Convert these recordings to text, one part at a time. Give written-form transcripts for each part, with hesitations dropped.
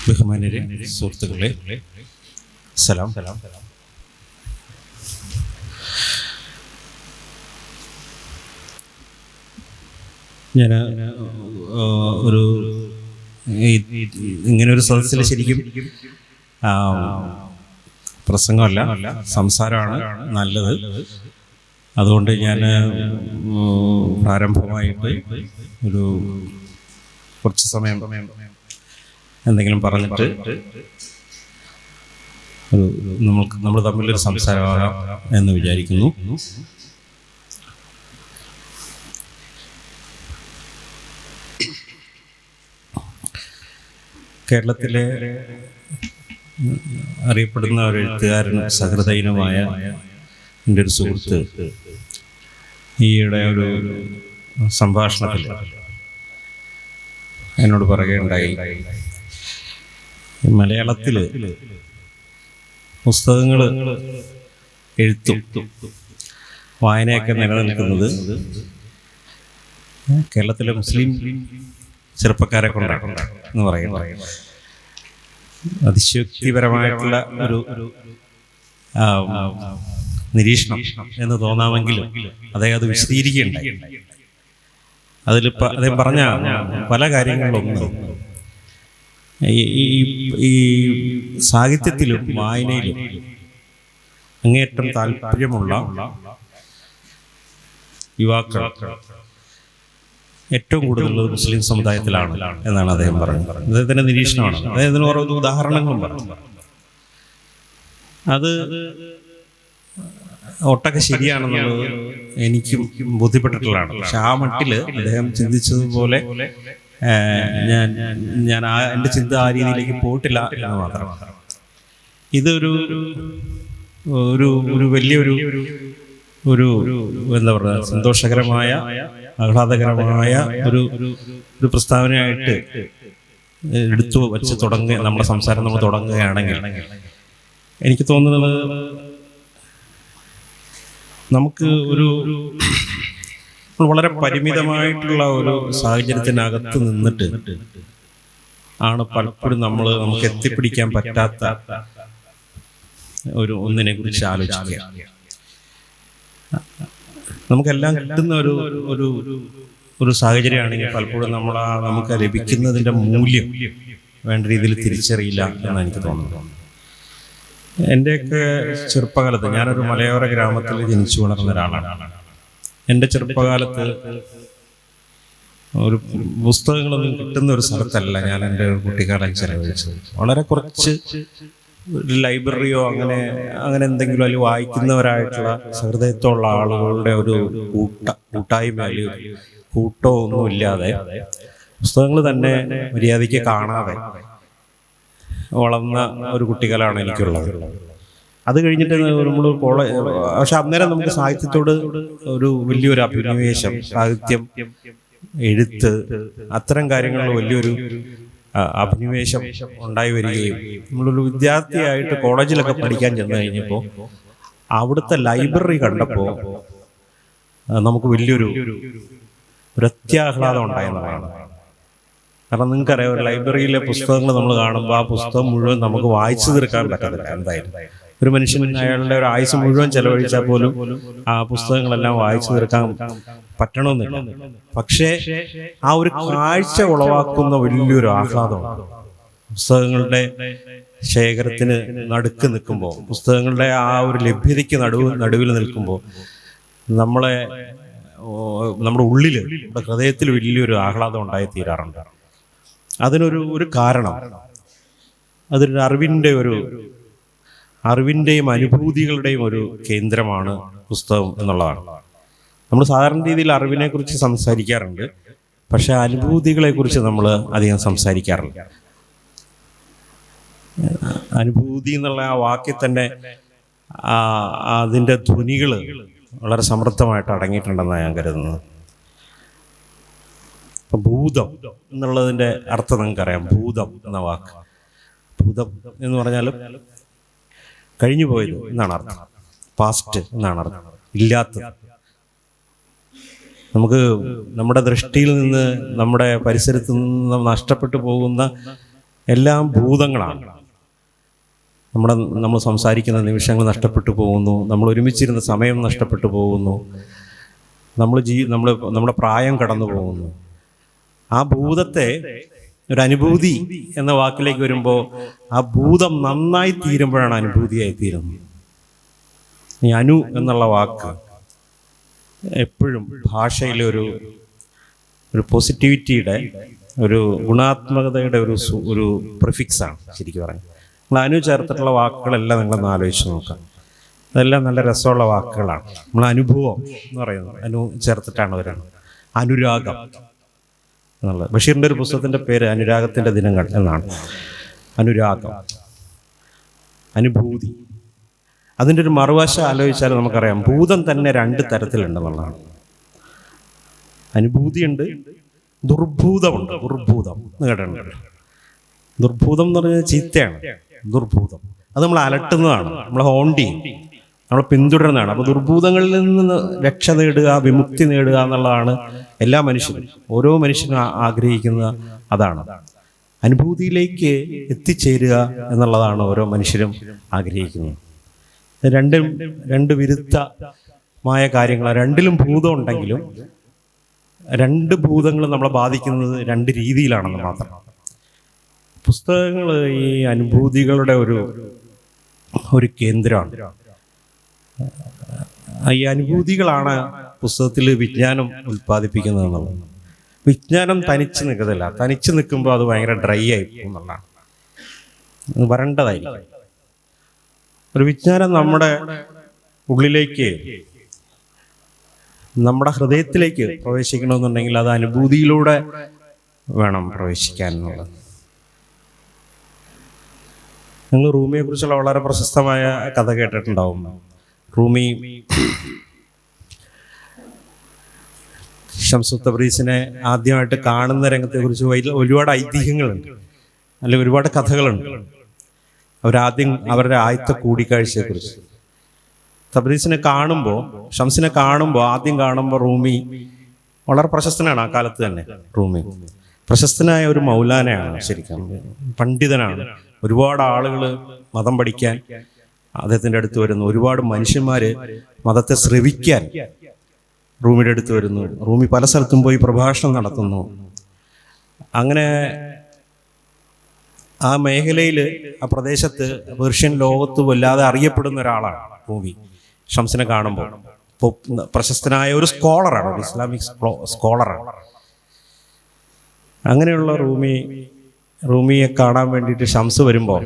ബഹുമാന്യരെ, സുഹൃത്തുക്കളെ, സലാം. ഞാൻ ഇങ്ങനൊരു സദസ്സിൽ ശരിക്കും പ്രസംഗമല്ല, സംസാരമാണ് നല്ലത്. അതുകൊണ്ട് ഞാൻ പ്രാരംഭമായിട്ട് കുറച്ച് സമയം എന്തെങ്കിലും പറഞ്ഞിട്ട് നമ്മൾ തമ്മിലൊരു സംസാരമാകാം എന്ന് വിചാരിക്കുന്നു. കേരളത്തിലെ അറിയപ്പെടുന്ന ഒരു എഴുത്തുകാരനും സഹൃദയനുമായ എൻ്റെ ഒരു സുഹൃത്ത് ഈയിടെ ഒരു സംഭാഷണത്തിൽ എന്നോട് പറയുകയുണ്ടായി, മലയാളത്തിൽ പുസ്തകങ്ങൾ എഴുത്തും വായനയൊക്കെ നിലനിൽക്കുന്നത് കേരളത്തിലെ മുസ്ലിം ചെറുപ്പക്കാരെ കൊണ്ടാണ് എന്ന് പറയുന്നത്. അതിശയോക്തിപരമായിട്ടുള്ള ഒരു നിരീക്ഷണം എന്ന് തോന്നാമെങ്കിലും അദ്ദേഹം അത് വിശദീകരിക്കുകയുണ്ടായി. അതിലിപ്പോൾ അദ്ദേഹം പറഞ്ഞ പല കാര്യങ്ങളിലൊന്ന് ഈ സാഹിത്യത്തിലും വായനയിലും അങ്ങേയറ്റം താല്പര്യമുള്ള യുവാക്കൾ ഏറ്റവും കൂടുതലുള്ളത് മുസ്ലിം സമുദായത്തിലാണ് എന്നാണ് അദ്ദേഹം പറഞ്ഞത്. അദ്ദേഹത്തിൻ്റെ നിരീക്ഷണമാണ്. അദ്ദേഹത്തിന് ഓരോ ഉദാഹരണങ്ങളും പറഞ്ഞു. അത് ഒട്ടൊക്കെ ശരിയാണെന്നുള്ളത് എനിക്കും ബോധ്യപ്പെട്ടിട്ടുള്ളതാണ്. പക്ഷെ ആ മട്ടിൽ അദ്ദേഹം ചിന്തിച്ചതുപോലെ ഞാൻ എൻ്റെ ചിന്ത ആ രീതിയിലേക്ക് പോയിട്ടില്ല എന്ന് മാത്രം. ഇതൊരു വലിയൊരു എന്താ പറയുക, സന്തോഷകരമായ ആഹ്ലാദകരമായ ഒരു പ്രസ്താവനയായിട്ട് എടുത്തു വച്ച് നമ്മുടെ സംസാരം നമ്മൾ തുടങ്ങുകയാണെങ്കിൽ എനിക്ക് തോന്നുന്നത്, നമുക്ക് വളരെ പരിമിതമായിട്ടുള്ള ഒരു സാഹചര്യത്തിനകത്ത് നിന്നിട്ട് ആണ് പലപ്പോഴും നമുക്ക് എത്തിപ്പിടിക്കാൻ പറ്റാത്ത ഒന്നിനെ കുറിച്ച് ആലോചിക്കുക. നമുക്കെല്ലാം കിട്ടുന്ന ഒരു സാഹചര്യമാണെങ്കിൽ പലപ്പോഴും നമുക്ക് ലഭിക്കുന്നതിൻ്റെ മൂല്യം വേണ്ട രീതിയിൽ തിരിച്ചറിയില്ല എന്നാണ് എനിക്ക് തോന്നുന്നത്. എൻ്റെയൊക്കെ ചെറുപ്പകാലത്ത്, ഞാനൊരു മലയോര ഗ്രാമത്തിൽ ജനിച്ചു വളർന്ന ഒരാളാണ്. എൻ്റെ ചെറുപ്പകാലത്ത് ഒരു പുസ്തകങ്ങളൊന്നും കിട്ടുന്ന ഒരു സ്ഥലത്തല്ല ഞാൻ എൻ്റെ കുട്ടിക്കാലം ചെലവഴിച്ചത്. വളരെ കുറച്ച് ലൈബ്രറിയോ അങ്ങനെ എന്തെങ്കിലും അതിൽ വായിക്കുന്നവരായിട്ടുള്ള സഹൃദയത്വമുള്ള ആളുകളുടെ ഒരു കൂട്ടായ്മയിൽ കൂട്ടോ ഒന്നും ഇല്ലാതെ പുസ്തകങ്ങൾ തന്നെ മര്യാദയ്ക്ക് കാണാതെ വളർന്ന ഒരു കുട്ടിക്കാലാണ് എനിക്കുള്ളത്. അത് കഴിഞ്ഞിട്ട് നമ്മൾ പക്ഷെ അന്നേരം നമുക്ക് സാഹിത്യത്തോട് വലിയൊരു അഭിനിവേശം, സാഹിത്യം, എഴുത്ത്, അത്തരം കാര്യങ്ങളിൽ വലിയൊരു അഭിനിവേശം ഉണ്ടായി വരികയും നമ്മളൊരു വിദ്യാർത്ഥിയായിട്ട് കോളേജിലൊക്കെ പഠിക്കാൻ ചെന്ന് കഴിഞ്ഞപ്പോൾ അവിടുത്തെ ലൈബ്രറി കണ്ടപ്പോൾ നമുക്ക് വലിയൊരു അത്യാഹ്ലാദം ഉണ്ടായെന്നുള്ളതാണ്. കാരണം നിങ്ങൾക്കറിയാം, ഒരു ലൈബ്രറിയിലെ പുസ്തകങ്ങൾ നമ്മൾ കാണുമ്പോൾ ആ പുസ്തകം മുഴുവൻ നമുക്ക് വായിച്ചു തീർക്കാൻ പറ്റത്തില്ല. എന്തായാലും ഒരു മനുഷ്യൻ അയാളുടെ ഒരു ആയുസ് മുഴുവൻ ചെലവഴിച്ചാൽ പോലും ആ പുസ്തകങ്ങളെല്ലാം വായിച്ചു തീർക്കാൻ പറ്റണമെന്നില്ല. പക്ഷേ ആ ഒരു കാഴ്ച ഉളവാക്കുന്ന വലിയൊരു ആഹ്ലാദമാണ്. പുസ്തകങ്ങളുടെ ശേഖരത്തിന് നടുക്ക് നിൽക്കുമ്പോൾ, പുസ്തകങ്ങളുടെ ആ ഒരു ലഭ്യതയ്ക്ക് നടുവിൽ നിൽക്കുമ്പോൾ നമ്മുടെ ഉള്ളിൽ, നമ്മുടെ ഹൃദയത്തിൽ വലിയൊരു ആഹ്ലാദം ഉണ്ടായി തീരാറുണ്ട്. അതിനൊരു കാരണം, അതൊരു അറിവിൻ്റെയും അനുഭൂതികളുടെയും ഒരു കേന്ദ്രമാണ് പുസ്തകം എന്നുള്ളതാണ്. നമ്മൾ സാധാരണ രീതിയിൽ അറിവിനെ കുറിച്ച് സംസാരിക്കാറുണ്ട്, പക്ഷെ അനുഭൂതികളെക്കുറിച്ച് നമ്മൾ അധികം സംസാരിക്കാറില്ല. അനുഭൂതി എന്നുള്ള ആ വാക്കിൽ തന്നെ അതിൻ്റെ ധ്വനികൾ വളരെ സമൃദ്ധമായിട്ട് അടങ്ങിയിട്ടുണ്ടെന്നാണ് ഞാൻ കരുതുന്നത്. ഇപ്പം ഭൂതം എന്നുള്ളതിൻ്റെ അർത്ഥം നിങ്ങൾക്കറിയാം. ഭൂതം എന്ന വാക്ക്, ഭൂതം എന്ന് പറഞ്ഞാൽ കഴിഞ്ഞു പോയത് എന്നാണ് അർത്ഥം. പാസ്റ്റ് എന്നാണ് അർത്ഥം, ഇല്ലാത്തത്. നമുക്ക് നമ്മുടെ ദൃഷ്ടിയിൽ നിന്ന്, നമ്മുടെ പരിസരത്ത് നിന്ന് നഷ്ടപ്പെട്ടു പോകുന്ന എല്ലാം ഭൂതങ്ങളാണ്. നമ്മൾ സംസാരിക്കുന്ന നിമിഷങ്ങൾ നഷ്ടപ്പെട്ടു പോകുന്നു, നമ്മൾ ഒരുമിച്ചിരുന്ന സമയം നഷ്ടപ്പെട്ടു പോകുന്നു, നമ്മുടെ പ്രായം കടന്നു പോകുന്നു. ആ ഭൂതത്തെ ഒരു അനുഭൂതി എന്ന വാക്കിലേക്ക് വരുമ്പോൾ ആ ഭൂതം നന്നായി തീരുമ്പോഴാണ് അനുഭൂതിയായി തീരുന്നത്. ഈ അനു എന്നുള്ള വാക്ക് എപ്പോഴും ഭാഷയിലെ ഒരു പോസിറ്റിവിറ്റിയുടെ, ഒരു ഗുണാത്മകതയുടെ ഒരു പ്രിഫിക്സാണ് ശരിക്കും പറഞ്ഞാൽ. നമ്മൾ അനു ചേർത്തിട്ടുള്ള വാക്കുകളെല്ലാം നിങ്ങളൊന്ന് ആലോചിച്ച് നോക്കാം. അതെല്ലാം നല്ല രസമുള്ള വാക്കുകളാണ്. നമ്മൾ അനുഭവം എന്ന് പറയുന്നത് അനു ചേർത്തിട്ടാണ് വരുന്നത്. അനുരാഗം എന്നുള്ളത് ബഷീറിൻ്റെ ഒരു പുസ്തകത്തിൻ്റെ പേര് അനുരാഗത്തിൻ്റെ ദിനങ്ങൾ എന്നാണ്. അനുരാഗം, അനുഭൂതി. അതിൻ്റെ ഒരു മറുവശം ആലോചിച്ചാൽ നമുക്കറിയാം, ഭൂതം തന്നെ 2 തരത്തിലുണ്ടെന്നുള്ളതാണ്. അനുഭൂതിയുണ്ട്, ദുർഭൂതമുണ്ട്. ദുർഭൂതം എന്ന് കേട്ടിട്ടുണ്ട്. ദുർഭൂതം എന്ന് പറഞ്ഞാൽ ചീത്തയാണ്. ദുർഭൂതം അത് നമ്മൾ അലട്ടുന്നതാണ്, നമ്മളെ ഹോണ്ടി, നമ്മളെ പിന്തുടരുന്നതാണ്. അപ്പോൾ ദുർഭൂതങ്ങളിൽ നിന്ന് രക്ഷ നേടുക, വിമുക്തി നേടുക എന്നുള്ളതാണ് എല്ലാ മനുഷ്യരും, ഓരോ മനുഷ്യനും ആഗ്രഹിക്കുന്ന അതാണ്. അനുഭൂതിയിലേക്ക് എത്തിച്ചേരുക എന്നുള്ളതാണ് ഓരോ മനുഷ്യരും ആഗ്രഹിക്കുന്നത്. രണ്ട് വിരുദ്ധമായ കാര്യങ്ങളാണ്. രണ്ടിലും ഭൂതം ഉണ്ടെങ്കിലും 2 ഭൂതങ്ങളും നമ്മളെ ബാധിക്കുന്നത് 2 രീതിയിലാണെന്ന് മാത്രം. പുസ്തകങ്ങൾ ഈ അനുഭൂതികളുടെ ഒരു കേന്ദ്രമാണ്. ഈ അനുഭൂതികളാണ് പുസ്തകത്തിൽ വിജ്ഞാനം ഉൽപ്പാദിപ്പിക്കുന്നത് എന്നുള്ളത്. വിജ്ഞാനം തനിച്ച് നിൽക്കത്തില്ല. തനിച്ച് നിൽക്കുമ്പോൾ അത് ഭയങ്കര ഡ്രൈ ആയി പോകും എന്നുള്ളതാണ്. വരണ്ടതായിരിക്കും. ഒരു വിജ്ഞാനം നമ്മുടെ ഉള്ളിലേക്ക്, നമ്മുടെ ഹൃദയത്തിലേക്ക് പ്രവേശിക്കണമെന്നുണ്ടെങ്കിൽ അത് അനുഭൂതിയിലൂടെ വേണം പ്രവേശിക്കാൻ എന്നുള്ളത്. നിങ്ങൾ റൂമിയെ കുറിച്ചുള്ള വളരെ പ്രശസ്തമായ കഥ കേട്ടിട്ടുണ്ടാവും. റൂമി ശംസു തബ്രീസിനെ ആദ്യമായിട്ട് കാണുന്ന രംഗത്തെക്കുറിച്ച് ഒരുപാട് ഐതിഹ്യങ്ങളുണ്ട്, അല്ലെങ്കിൽ ഒരുപാട് കഥകളുണ്ട്. അവരുടെ ആദ്യത്തെ കൂടിക്കാഴ്ചയെക്കുറിച്ച് തബ്രീസിനെ കാണുമ്പോൾ, ഷംസിനെ കാണുമ്പോൾ, ആദ്യം കാണുമ്പോൾ റൂമി വളരെ പ്രശസ്തനാണ്. ആ കാലത്ത് തന്നെ റൂമി പ്രശസ്തനായ ഒരു മൗലാനയാണ്, ശരിക്കും പണ്ഡിതനാണ്. ഒരുപാട് ആളുകൾ മതം പഠിക്കാൻ അദ്ദേഹത്തിൻ്റെ അടുത്ത് വരുന്നു. ഒരുപാട് മനുഷ്യന്മാർ മതത്തെ ശ്രവിക്കാൻ റൂമിയുടെ അടുത്ത് വരുന്നു. റൂമി പല സ്ഥലത്തും പോയി പ്രഭാഷണം നടത്തുന്നു. അങ്ങനെ ആ മേഖലയിൽ, ആ പ്രദേശത്ത്, പേർഷ്യൻ ലോകത്ത് വല്ലാതെ അറിയപ്പെടുന്ന ഒരാളാണ് റൂമി. ഷംസിനെ കാണുമ്പോൾ പ്രശസ്തനായ ഒരു സ്കോളറാണ്, ഒരു ഇസ്ലാമിക് സ്കോളറാണ്. അങ്ങനെയുള്ള റൂമിയെ കാണാൻ വേണ്ടിയിട്ട് ഷംസ് വരുമ്പോൾ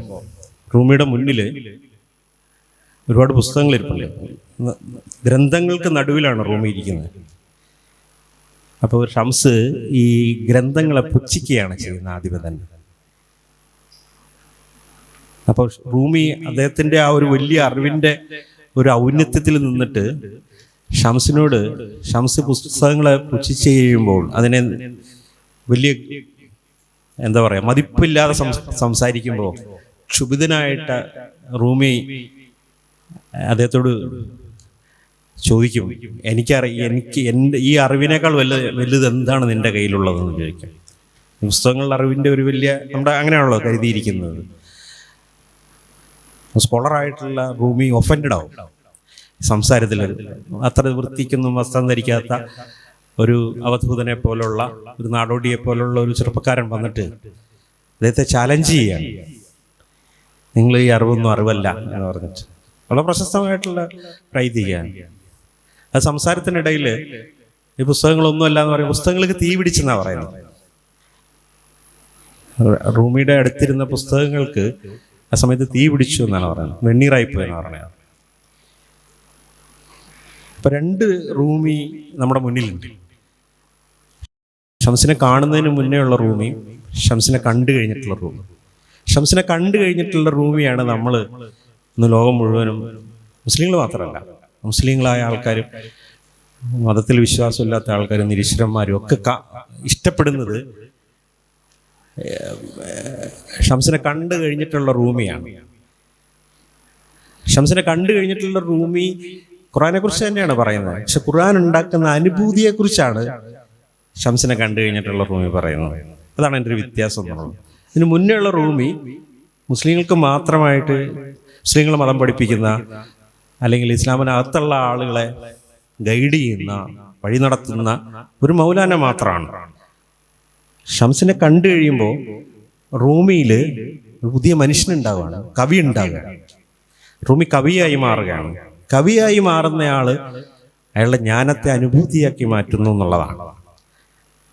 റൂമിയുടെ മുന്നിൽ ഒരുപാട് പുസ്തകങ്ങൾ ഇരിപ്പുണ്ട്. ഗ്രന്ഥങ്ങൾക്ക് നടുവിലാണ് റൂമി ഇരിക്കുന്നത്. അപ്പോൾ ഷംസ് ഈ ഗ്രന്ഥങ്ങളെ പുച്ഛിക്കുകയാണ് ചെയ്യുന്നത് ആദ്യമേ തന്നെ. അപ്പോൾ റൂമി അദ്ദേഹത്തിൻ്റെ ആ ഒരു വലിയ അറിവിൻ്റെ ഒരു ഔന്നത്യത്തിൽ നിന്നിട്ട് ഷംസ് പുസ്തകങ്ങളെ പുച്ഛിച്ച് കഴിയുമ്പോൾ അതിനെ വലിയ എന്താ പറയുക, മതിപ്പില്ലാതെ സംസാരിക്കുമ്പോൾ ക്ഷുഭിതനായിട്ട് റൂമി അദ്ദേഹത്തോട് ചോദിക്കും, എനിക്ക് എൻ്റെ ഈ അറിവിനേക്കാൾ വലുത് എന്താണ് നിൻ്റെ കയ്യിലുള്ളതെന്ന് ചോദിക്കും. പുസ്തകങ്ങളുടെ അറിവിൻ്റെ ഒരു വലിയ, നമ്മുടെ അങ്ങനെയാണല്ലോ കരുതിയിരിക്കുന്നത്. സ്കോളറായിട്ടുള്ള റൂമി ഒഫൻഡഡ് ആവും സംസാരത്തിൽ. അത്ര വൃത്തിക്കൊന്നും വസ്ത്രം ധരിക്കാത്ത ഒരു അവധൂതനെ പോലുള്ള, ഒരു നാടോടിയെ പോലുള്ള ഒരു ചെറുപ്പക്കാരൻ വന്നിട്ട് അദ്ദേഹത്തെ ചാലഞ്ച് ചെയ്യാണ്. നിങ്ങൾ ഈ അറിവൊന്നും അറിവല്ല എന്ന് പറഞ്ഞിട്ട് വളരെ പ്രശസ്തമായിട്ടുള്ള ഐതിഹ്യമാണ്. ആ സംസാരത്തിനിടയിൽ ഈ പുസ്തകങ്ങളൊന്നും അല്ല എന്ന് പറയും. പുസ്തകങ്ങൾക്ക് തീ പിടിച്ചെന്നാണ് പറയുന്നത്. റൂമിയുടെ അടുത്തിരുന്ന പുസ്തകങ്ങൾക്ക് ആ സമയത്ത് തീ പിടിച്ചു എന്നാണ് പറയുന്നത്. വെണ്ണീറായിപ്പോയി എന്നാണ് പറയുന്നത്. അപ്പൊ 2 റൂമി നമ്മുടെ മുന്നിലുണ്ട്. ഷംസിനെ കാണുന്നതിന് മുന്നേ ഉള്ള റൂമി, ഷംസിനെ കണ്ടു കഴിഞ്ഞിട്ടുള്ള റൂമി. ഷംസിനെ കണ്ടു കഴിഞ്ഞിട്ടുള്ള റൂമിയാണ് നമ്മൾ ഇന്ന് ലോകം മുഴുവനും, മുസ്ലിങ്ങൾ മാത്രമല്ല, മുസ്ലിങ്ങളായ ആൾക്കാരും മതത്തിൽ വിശ്വാസമില്ലാത്ത ആൾക്കാരും നിരീശ്വരന്മാരും ഒക്കെ ഇഷ്ടപ്പെടുന്നത് ഷംസിനെ കണ്ടു കഴിഞ്ഞിട്ടുള്ള റൂമിയാണ്. ഷംസിനെ കണ്ടു കഴിഞ്ഞിട്ടുള്ള റൂമി ഖുർആനെ കുറിച്ച് തന്നെയാണ് പറയുന്നത്. പക്ഷെ ഖുർആൻ ഉണ്ടാക്കുന്ന അനുഭൂതിയെക്കുറിച്ചാണ് ഷംസിനെ കണ്ടു കഴിഞ്ഞിട്ടുള്ള റൂമി പറയുന്നത്. അതാണ് എൻ്റെ ഒരു വ്യത്യാസം എന്നുള്ളത്. ഇതിന് മുന്നേ ഉള്ള റൂമി മുസ്ലിങ്ങൾക്ക് മാത്രമായിട്ട് മുസ്ലിങ്ങൾ മതം പഠിപ്പിക്കുന്ന അല്ലെങ്കിൽ ഇസ്ലാമിനകത്തുള്ള ആളുകളെ ഗൈഡ് ചെയ്യുന്ന, വഴി നടത്തുന്ന ഒരു മൗലാന മാത്രമാണ്. ഷംസിനെ കണ്ടു കഴിയുമ്പോൾ റൂമിയിൽ ഒരു പുതിയ മനുഷ്യനുണ്ടാവുകയാണ്, കവി ഉണ്ടാവുകയാണ്. റൂമി കവിയായി മാറുകയാണ്. കവിയായി മാറുന്നയാൾ അയാളുടെ ജ്ഞാനത്തെ അനുഭൂതിയാക്കി മാറ്റുന്നു എന്നുള്ളതാണ്.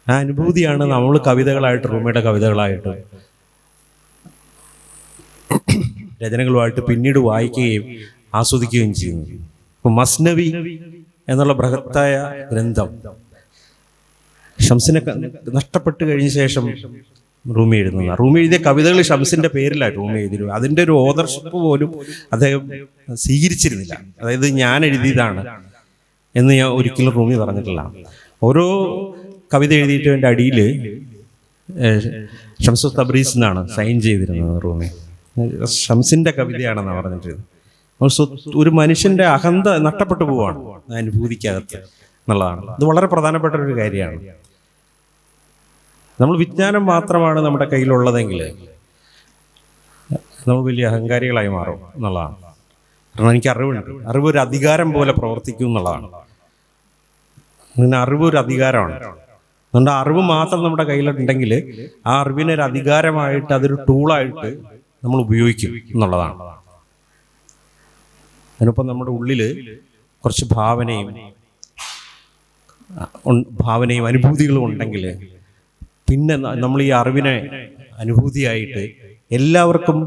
ആ അനുഭൂതിയാണ് നമ്മൾ കവിതകളായിട്ട്, റൂമിയുടെ കവിതകളായിട്ട്, രചനകളുമായിട്ട് പിന്നീട് വായിക്കുകയും ആസ്വദിക്കുകയും ചെയ്യുന്നു. ഇപ്പം മസ്നവി എന്നുള്ള ബൃഹത്തായ ഗ്രന്ഥം ഷംസിനെ നഷ്ടപ്പെട്ട് കഴിഞ്ഞ ശേഷം റൂമി എഴുതുന്ന, റൂമി എഴുതിയ കവിതകൾ ഷംസിന്റെ പേരിലായിട്ട് റൂമി എഴുതിയിരുന്നു. അതിൻ്റെ ഒരു ഓതർഷിപ്പ് പോലും അദ്ദേഹം സ്വീകരിച്ചിരുന്നില്ല. അതായത് ഞാൻ എഴുതിയതാണ് എന്ന് ഞാൻ ഒരിക്കലും റൂമി പറഞ്ഞിട്ടില്ല. ഓരോ കവിത എഴുതിയിട്ട് എൻ്റെ അടിയിൽ ഷംസു തബ്രീസ് എന്നാണ് സൈൻ ചെയ്തിരുന്നത് റൂമി. ഷംസിന്റെ കവിതയാണെന്നാണ് പറഞ്ഞിട്ടിരുന്നത്. ഒരു മനുഷ്യന്റെ അഹന്ത നഷ്ടപ്പെട്ടു പോവാണ് അനുഭൂതിക്കകത്ത് എന്നുള്ളതാണ്. ഇത് വളരെ പ്രധാനപ്പെട്ട ഒരു കാര്യമാണ്. നമ്മൾ വിജ്ഞാനം മാത്രമാണ് നമ്മുടെ കയ്യിലുള്ളതെങ്കിൽ നമ്മൾ വലിയ അഹങ്കാരികളായി മാറും എന്നുള്ളതാണ്. കാരണം എനിക്ക് അറിവുണ്ട്, അറിവ് ഒരു അധികാരം പോലെ പ്രവർത്തിക്കും എന്നുള്ളതാണ്. അങ്ങനെ അറിവ് ഒരു അധികാരമാണ്. നമ്മുടെ അറിവ് മാത്രം നമ്മുടെ കയ്യിലുണ്ടെങ്കിൽ ആ അറിവിനെ ഒരു അധികാരമായിട്ട്, അതൊരു ടൂളായിട്ട് നമ്മൾ ഉപയോഗിക്കും എന്നുള്ളതാണ്. അതിനൊപ്പം നമ്മുടെ ഉള്ളിൽ കുറച്ച് ഭാവനയും അനുഭൂതികളും ഉണ്ടെങ്കിൽ പിന്നെ നമ്മൾ ഈ അറിവിനെ അനുഭൂതിയായിട്ട് എല്ലാവർക്കും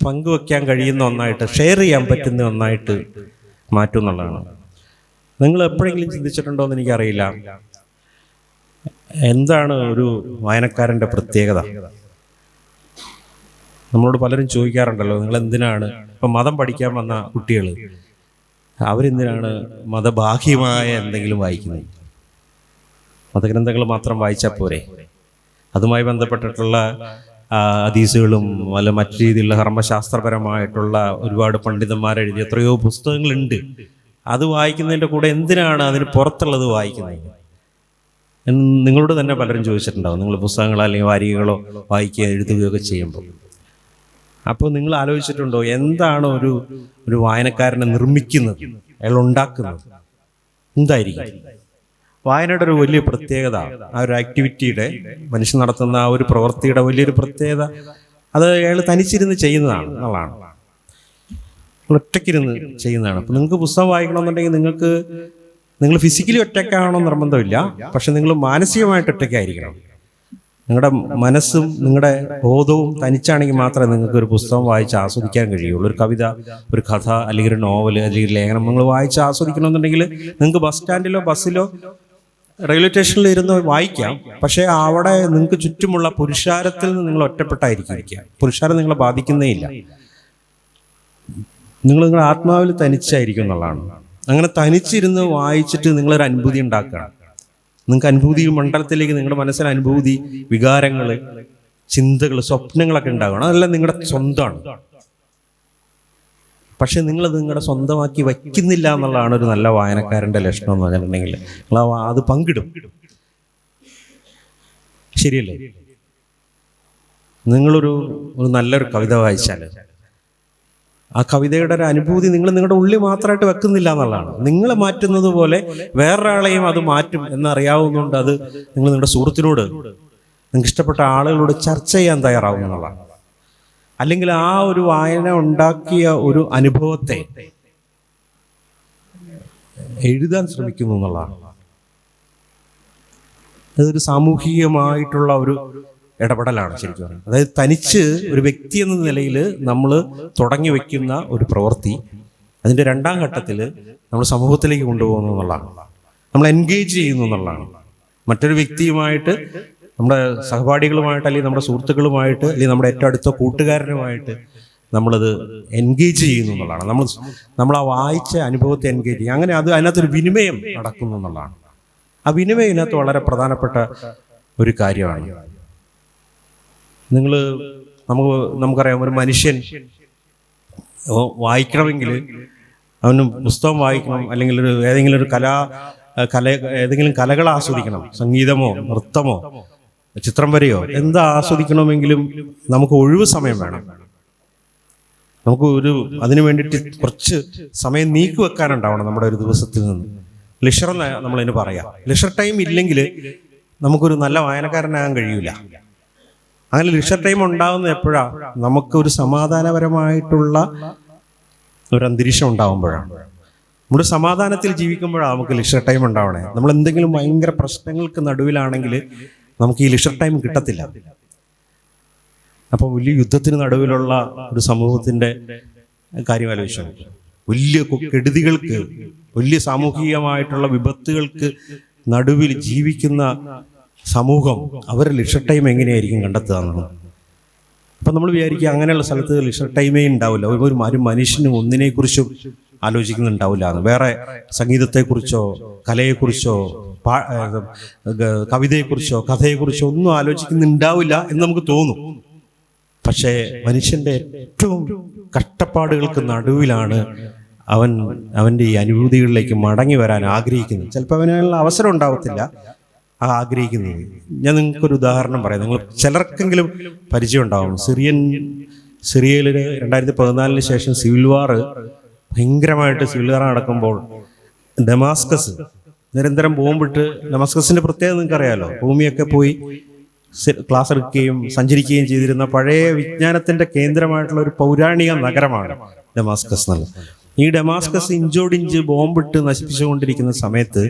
പങ്കുവെക്കാൻ കഴിയുന്ന ഒന്നായിട്ട്, ഷെയർ ചെയ്യാൻ പറ്റുന്ന ഒന്നായിട്ട് മാറ്റും എന്നുള്ളതാണ്. നിങ്ങൾ എപ്പോഴെങ്കിലും ചിന്തിച്ചിട്ടുണ്ടോ എന്ന് എനിക്കറിയില്ല, എന്താണ് ഒരു വായനക്കാരൻ്റെ പ്രത്യേകത? നമ്മളോട് പലരും ചോദിക്കാറുണ്ടല്ലോ, നിങ്ങൾ എന്തിനാണ് ഇപ്പം മതം പഠിക്കാൻ വന്ന കുട്ടികൾ അവരെന്തിനാണ് മതബാഹ്യമായ എന്തെങ്കിലും വായിക്കുന്നത്? മതഗ്രന്ഥങ്ങൾ മാത്രം വായിച്ചാൽ പോരെ? അതുമായി ബന്ധപ്പെട്ടിട്ടുള്ള ഹദീസുകളും അല്ല മറ്റു രീതിയിലുള്ള കർമ്മശാസ്ത്രപരമായിട്ടുള്ള ഒരുപാട് പണ്ഡിതന്മാരെഴുതിയ എത്രയോ പുസ്തകങ്ങളുണ്ട്. അത് വായിക്കുന്നതിൻ്റെ കൂടെ എന്തിനാണ് അതിന് പുറത്തുള്ളത് വായിക്കുന്നത്? നിങ്ങളോട് തന്നെ പലരും ചോദിച്ചിട്ടുണ്ടാവും, നിങ്ങൾ പുസ്തകങ്ങളോ അല്ലെങ്കിൽ വാരികകളോ വായിക്കുക, എഴുതുകയൊക്കെ ചെയ്യുമ്പോൾ. അപ്പോൾ നിങ്ങൾ ആലോചിച്ചിട്ടുണ്ടോ എന്താണ് ഒരു വായനക്കാരനെ നിർമ്മിക്കുന്നത്, അയാൾ ഉണ്ടാക്കുന്നത് എന്തായിരിക്കും? വായനയുടെ ഒരു വലിയ പ്രത്യേകത, ആ ഒരു ആക്ടിവിറ്റിയുടെ, മനുഷ്യൻ നടത്തുന്ന ആ ഒരു പ്രവൃത്തിയുടെ വലിയൊരു പ്രത്യേകത, അത് അയാൾ തനിച്ചിരുന്ന് ചെയ്യുന്നതാണ് എന്നുള്ളതാണ്. ഒറ്റയ്ക്കിരുന്ന് ചെയ്യുന്നതാണ്. അപ്പം നിങ്ങൾക്ക് പുസ്തകം വായിക്കണമെന്നുണ്ടെങ്കിൽ നിങ്ങൾ ഫിസിക്കലി ഒറ്റയ്ക്കാണോ നിർബന്ധമില്ല, പക്ഷെ നിങ്ങൾ മാനസികമായിട്ട് ഒറ്റയ്ക്കായിരിക്കണം. നിങ്ങളുടെ മനസ്സും നിങ്ങളുടെ ബോധവും തനിച്ചാണെങ്കിൽ മാത്രമേ നിങ്ങൾക്ക് ഒരു പുസ്തകം വായിച്ച് ആസ്വദിക്കാൻ കഴിയുള്ളൂ. ഒരു കവിത, ഒരു കഥ, അല്ലെങ്കിൽ ഒരു നോവൽ, അല്ലെങ്കിൽ ഒരു ലേഖനം നിങ്ങൾ വായിച്ച് ആസ്വദിക്കണമെന്നുണ്ടെങ്കിൽ നിങ്ങൾക്ക് ബസ് സ്റ്റാൻഡിലോ ബസ്സിലോ റെയിൽവേ സ്റ്റേഷനിൽ ഇരുന്ന് വായിക്കാം. പക്ഷേ അവിടെ നിങ്ങൾക്ക് ചുറ്റുമുള്ള പുരുഷാരത്തിൽ നിന്ന് നിങ്ങൾ ഒറ്റപ്പെട്ടായിരിക്കും. പുരുഷാരം നിങ്ങളെ ബാധിക്കുന്നേ ഇല്ല. നിങ്ങളുടെ ആത്മാവിൽ തനിച്ചായിരിക്കും എന്നുള്ളതാണ്. അങ്ങനെ തനിച്ചിരുന്ന് വായിച്ചിട്ട് നിങ്ങളൊരു അനുഭൂതി ഉണ്ടാക്കുകയാണ്. നിങ്ങൾക്ക് അനുഭൂതി മണ്ഡലത്തിലേക്ക്, നിങ്ങളുടെ മനസ്സിൽ അനുഭൂതി, വികാരങ്ങൾ, ചിന്തകൾ, സ്വപ്നങ്ങളൊക്കെ ഉണ്ടാകണം. അതെല്ലാം നിങ്ങളുടെ സ്വന്തമാണ്. പക്ഷെ നിങ്ങളത് നിങ്ങളുടെ സ്വന്തമാക്കി വയ്ക്കുന്നില്ല എന്നുള്ളതാണ് ഒരു നല്ല വായനക്കാരൻ്റെ ലക്ഷണം എന്ന് പറഞ്ഞിട്ടുണ്ടെങ്കിൽ. നിങ്ങൾ അത് പങ്കിടും. ശരിയല്ലേ? നിങ്ങളൊരു നല്ലൊരു കവിത വായിച്ചാൽ ആ കവിതയുടെ ഒരു അനുഭൂതി നിങ്ങൾ നിങ്ങളുടെ ഉള്ളിൽ മാത്രമായിട്ട് വെക്കുന്നില്ല എന്നുള്ളതാണ്. നിങ്ങൾ മാറ്റുന്നത് പോലെ വേറൊരാളെയും അത് മാറ്റും എന്നറിയാവുന്നതുകൊണ്ട് അത് നിങ്ങൾ നിങ്ങളുടെ സുഹൃത്തിനോട്, നിങ്ങൾക്ക് ഇഷ്ടപ്പെട്ട ആളുകളോട് ചർച്ച ചെയ്യാൻ തയ്യാറാവും എന്നുള്ളതാണ്. അല്ലെങ്കിൽ ആ ഒരു വായന ഉണ്ടാക്കിയ ഒരു അനുഭവത്തെ എഴുതാൻ ശ്രമിക്കുന്നു എന്നുള്ളതാണ്. അതൊരു സാമൂഹികമായിട്ടുള്ള ഒരു ഇടപെടലാണ് ശരിക്കും പറയുന്നത്. അതായത് തനിച്ച് ഒരു വ്യക്തി എന്ന നിലയിൽ നമ്മൾ തുടങ്ങി വയ്ക്കുന്ന ഒരു പ്രവൃത്തി, അതിൻ്റെ രണ്ടാം ഘട്ടത്തിൽ നമ്മൾ സമൂഹത്തിലേക്ക് കൊണ്ടുപോകുന്നു എന്നുള്ളതാണ്. നമ്മൾ എൻഗേജ് ചെയ്യുന്നു എന്നുള്ളതാണ്. മറ്റൊരു വ്യക്തിയുമായിട്ട്, നമ്മുടെ സഹപാഠികളുമായിട്ട്, അല്ലെങ്കിൽ നമ്മുടെ സുഹൃത്തുക്കളുമായിട്ട്, അല്ലെങ്കിൽ നമ്മുടെ ഏറ്റവും അടുത്ത കൂട്ടുകാരനുമായിട്ട് നമ്മളത് എൻഗേജ് ചെയ്യുന്നു എന്നുള്ളതാണ്. നമ്മൾ ആ വായിച്ച അനുഭവത്തെ എൻഗേജ് ചെയ്യും. അങ്ങനെ അതിനകത്തൊരു വിനിമയം നടക്കുന്നു എന്നുള്ളതാണ്. ആ വിനിമയം ഇതിനകത്ത് വളരെ പ്രധാനപ്പെട്ട ഒരു കാര്യമാണ്. നമുക്കറിയാം, ഒരു മനുഷ്യൻ വായിക്കണമെങ്കിൽ അവന് പുസ്തകം വായിക്കണം, അല്ലെങ്കിൽ ഏതെങ്കിലും കലകൾ ആസ്വദിക്കണം, സംഗീതമോ നൃത്തമോ ചിത്രം വരെയോ എന്താ ആസ്വദിക്കണമെങ്കിലും നമുക്ക് ഒഴിവ് സമയം വേണം. നമുക്ക് അതിനു വേണ്ടിയിട്ട് കുറച്ച് സമയം നീക്കി വെക്കാനുണ്ടാവണം നമ്മുടെ ഒരു ദിവസത്തിൽ നിന്ന്. ലിഷർ എന്ന് നമ്മളതിന് പറയാം. ലിഷർ ടൈം ഇല്ലെങ്കിൽ നമുക്കൊരു നല്ല വായനക്കാരനാകാൻ കഴിയില്ല. അങ്ങനെ ലിഷർ ടൈം ഉണ്ടാകുന്നത് എപ്പോഴാണ്? നമുക്കൊരു സമാധാനപരമായിട്ടുള്ള ഒരു അന്തരീക്ഷം ഉണ്ടാകുമ്പോഴാണ്. നമ്മുടെ സമാധാനത്തിൽ ജീവിക്കുമ്പോഴാണ് നമുക്ക് ലിഷർ ടൈം ഉണ്ടാവണേ. നമ്മൾ എന്തെങ്കിലും ഭയങ്കര പ്രശ്നങ്ങൾക്ക് നടുവിലാണെങ്കിൽ നമുക്ക് ഈ ലിഷർ ടൈം കിട്ടത്തില്ല. അപ്പോൾ വലിയ യുദ്ധത്തിന് നടുവിലുള്ള ഒരു സമൂഹത്തിൻ്റെ കാര്യം ആലോചിച്ചു. വലിയ കെടുതികൾക്ക്, വലിയ സാമൂഹികമായിട്ടുള്ള വിപത്തുകൾക്ക് നടുവിൽ ജീവിക്കുന്ന സമൂഹം അവരുടെ ലിഷർ ടൈം എങ്ങനെയായിരിക്കും കണ്ടെത്തുക എന്നുള്ളത്. അപ്പം നമ്മൾ വിചാരിക്കുക അങ്ങനെയുള്ള സ്ഥലത്ത് ലിഷർ ടൈമേ ഉണ്ടാവില്ല. ഒരു മനുഷ്യനും ഒന്നിനെക്കുറിച്ചും ആലോചിക്കുന്നുണ്ടാവില്ല എന്ന്. വേറെ സംഗീതത്തെക്കുറിച്ചോ കലയെക്കുറിച്ചോ കവിതയെക്കുറിച്ചോ കഥയെക്കുറിച്ചോ ഒന്നും ആലോചിക്കുന്നുണ്ടാവില്ല എന്ന് നമുക്ക് തോന്നും. പക്ഷേ മനുഷ്യൻ്റെ ഏറ്റവും കഷ്ടപ്പാടുകൾക്ക് നടുവിലാണ് അവൻ്റെ ഈ അനുഭൂതികളിലേക്ക് മടങ്ങി വരാൻ ആഗ്രഹിക്കുന്നത്. ചിലപ്പോൾ അവനുള്ള അവസരം ഉണ്ടാവത്തില്ല ആഗ്രഹിക്കുന്നത്. ഞാൻ നിങ്ങൾക്കൊരു ഉദാഹരണം പറയാം. നിങ്ങൾ ചിലർക്കെങ്കിലും പരിചയം ഉണ്ടാവും. സിറിയയിൽ 2014 ശേഷം സിവിൽ വാർ ഭയങ്കരമായിട്ട് സിവിൽ വാർ നടക്കുമ്പോൾ ഡമാസ്കസ് നിരന്തരം ബോംബിട്ട്, ഡമാസ്കസിൻ്റെ പ്രത്യേകത നിങ്ങൾക്കറിയാലോ, ഭൂമിയൊക്കെ പോയി ക്ലാസ് എടുക്കുകയും സഞ്ചരിക്കുകയും ചെയ്തിരുന്ന പഴയ വിജ്ഞാനത്തിൻ്റെ കേന്ദ്രമായിട്ടുള്ള ഒരു പൗരാണിക നഗരമാണ് ഡമാസ്കസ് എന്നുള്ളത്. ഈ ഡമാസ്കസ് ഇഞ്ചോടിഞ്ച് ബോംബിട്ട് നശിപ്പിച്ചുകൊണ്ടിരിക്കുന്ന സമയത്ത്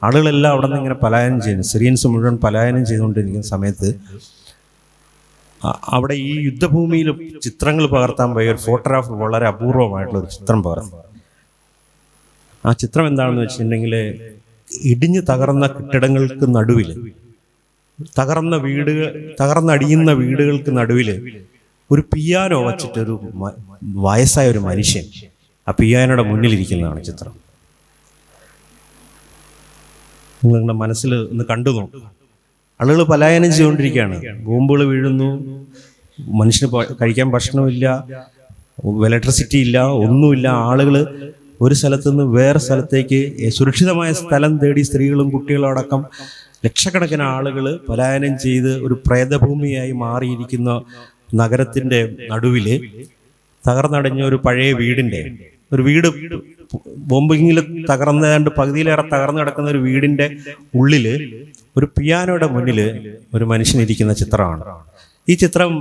ആളുകളെല്ലാം അവിടെ നിന്ന് ഇങ്ങനെ പലായനം ചെയ്യുന്നു. സിറിയൻസ് മുഴുവൻ പലായനം ചെയ്തുകൊണ്ടിരിക്കുന്ന സമയത്ത് അവിടെ ഈ യുദ്ധഭൂമിയിൽ ചിത്രങ്ങൾ പകർത്താൻ പോയ ഒരു ഫോട്ടോഗ്രാഫർ വളരെ അപൂർവമായിട്ടുള്ള ഒരു ചിത്രം പകർന്നു. ആ ചിത്രം എന്താണെന്ന് വെച്ചിട്ടുണ്ടെങ്കിൽ, ഇടിഞ്ഞ് തകർന്ന കെട്ടിടങ്ങൾക്ക് നടുവിൽ, തകർന്നടിയുന്ന വീടുകൾക്ക് നടുവിൽ ഒരു പിയാനോ വച്ചിട്ടൊരു വയസ്സായ ഒരു മനുഷ്യൻ ആ പിയാനോയുടെ മുന്നിലിരിക്കുന്നതാണ് ചിത്രം. നിങ്ങളുടെ മനസ്സിൽ ഒന്ന് കണ്ടു നോക്കും. ആളുകൾ പലായനം ചെയ്തുകൊണ്ടിരിക്കുകയാണ്. ബോംബുകൾ വീഴുന്നു, മനുഷ്യന് കഴിക്കാൻ ഭക്ഷണമില്ല, ഇലക്ട്രിസിറ്റി ഇല്ല, ഒന്നുമില്ല. ആളുകൾ ഒരു സ്ഥലത്ത് നിന്ന് വേറെ സ്ഥലത്തേക്ക് സുരക്ഷിതമായ സ്ഥലം തേടി, സ്ത്രീകളും കുട്ടികളും അടക്കം ലക്ഷക്കണക്കിന് ആളുകൾ പലായനം ചെയ്ത് ഒരു പ്രേതഭൂമിയായി മാറിയിരിക്കുന്ന നഗരത്തിൻ്റെ നടുവിൽ തകർന്നടഞ്ഞ ഒരു പഴയ ഒരു വീട് ബോംബിങ്ങിൽ തകർന്നതാണ്ട് പകുതിയിലേറെ തകർന്നു കിടക്കുന്ന ഒരു വീടിൻ്റെ ഉള്ളിൽ ഒരു പിയാനോയുടെ മുന്നിൽ ഒരു മനുഷ്യനിരിക്കുന്ന ചിത്രമാണ്. ഈ ചിത്രം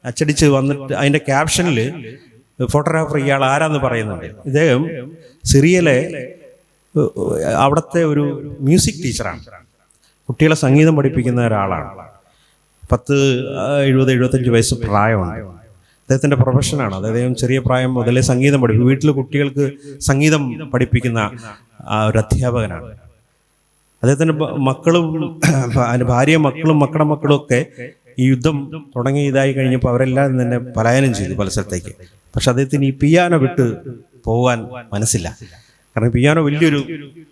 അച്ചടിച്ച് വന്നിട്ട് അതിൻ്റെ ക്യാപ്ഷനിൽ ഫോട്ടോഗ്രാഫർ ഇയാൾ ആരാന്ന് പറയുന്നുണ്ട്. ഇദ്ദേഹം സിറിയയിലെ അവിടുത്തെ ഒരു മ്യൂസിക് ടീച്ചറാണ്. കുട്ടികളെ സംഗീതം പഠിപ്പിക്കുന്ന ഒരാളാണ്. 70-75 വയസ്സ് പ്രായമുണ്ട്. അദ്ദേഹത്തിൻ്റെ പ്രൊഫഷനാണ്. അദ്ദേഹം ചെറിയ പ്രായം മുതലേ സംഗീതം പഠിപ്പിക്കും. വീട്ടിൽ കുട്ടികൾക്ക് സംഗീതം പഠിപ്പിക്കുന്ന ഒരു അധ്യാപകനാണ്. അദ്ദേഹത്തിൻ്റെ മക്കളും ഭാര്യയും മക്കളുടെ മക്കളും ഒക്കെ ഈ യുദ്ധം തുടങ്ങി ഇതായി കഴിഞ്ഞപ്പോൾ അവരെല്ലാം തന്നെ പലായനം ചെയ്തു പല സ്ഥലത്തേക്ക്. പക്ഷെ അദ്ദേഹത്തിന് ഈ പിയാനോ വിട്ട് പോകാൻ മനസ്സില്ല. കാരണം പിയാനോ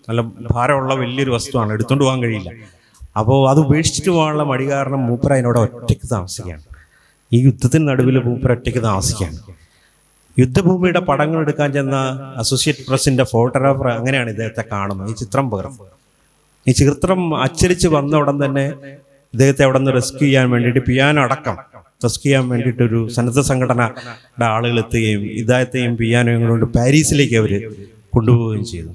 നല്ല ഭാരമുള്ള വലിയൊരു വസ്തുവാണ്, എടുത്തുകൊണ്ട് പോകാൻ കഴിയില്ല. അപ്പോൾ അത് ഉപേക്ഷിച്ചിട്ട് പോകാനുള്ള മടി കാരണം മൂപ്പർ അതിനോട് ഒറ്റയ്ക്ക് താമസിക്കുകയാണ്. ഈ യുദ്ധത്തിന് നടുവിൽ മൂപ്പർ ഒറ്റയ്ക്ക് താമസിക്കുകയാണ്. യുദ്ധഭൂമിയുടെ പടങ്ങൾ എടുക്കാൻ ചെന്ന അസോസിയേറ്റ് പ്രസിൻ്റെ ഫോട്ടോഗ്രാഫർ അങ്ങനെയാണ് ഇദ്ദേഹത്തെ കാണുന്നത്. ഈ ചിത്രം പകർന്നു. ഈ ചിത്രം അച്ചടിച്ച് വന്ന ഉടൻ തന്നെ ഇദ്ദേഹത്തെ അവിടെ നിന്ന് റെസ്ക്യൂ ചെയ്യാൻ വേണ്ടിയിട്ട്, പിയാനോ അടക്കം റെസ്ക്യൂ ചെയ്യാൻ വേണ്ടിയിട്ടൊരു സന്നദ്ധ സംഘടനയുടെ ആളുകൾ എത്തുകയും ഇദ്ദേഹത്തെയും പിയാനോയും കൊണ്ട് പാരീസിലേക്ക് അവർ കൊണ്ടുപോവുകയും ചെയ്തു.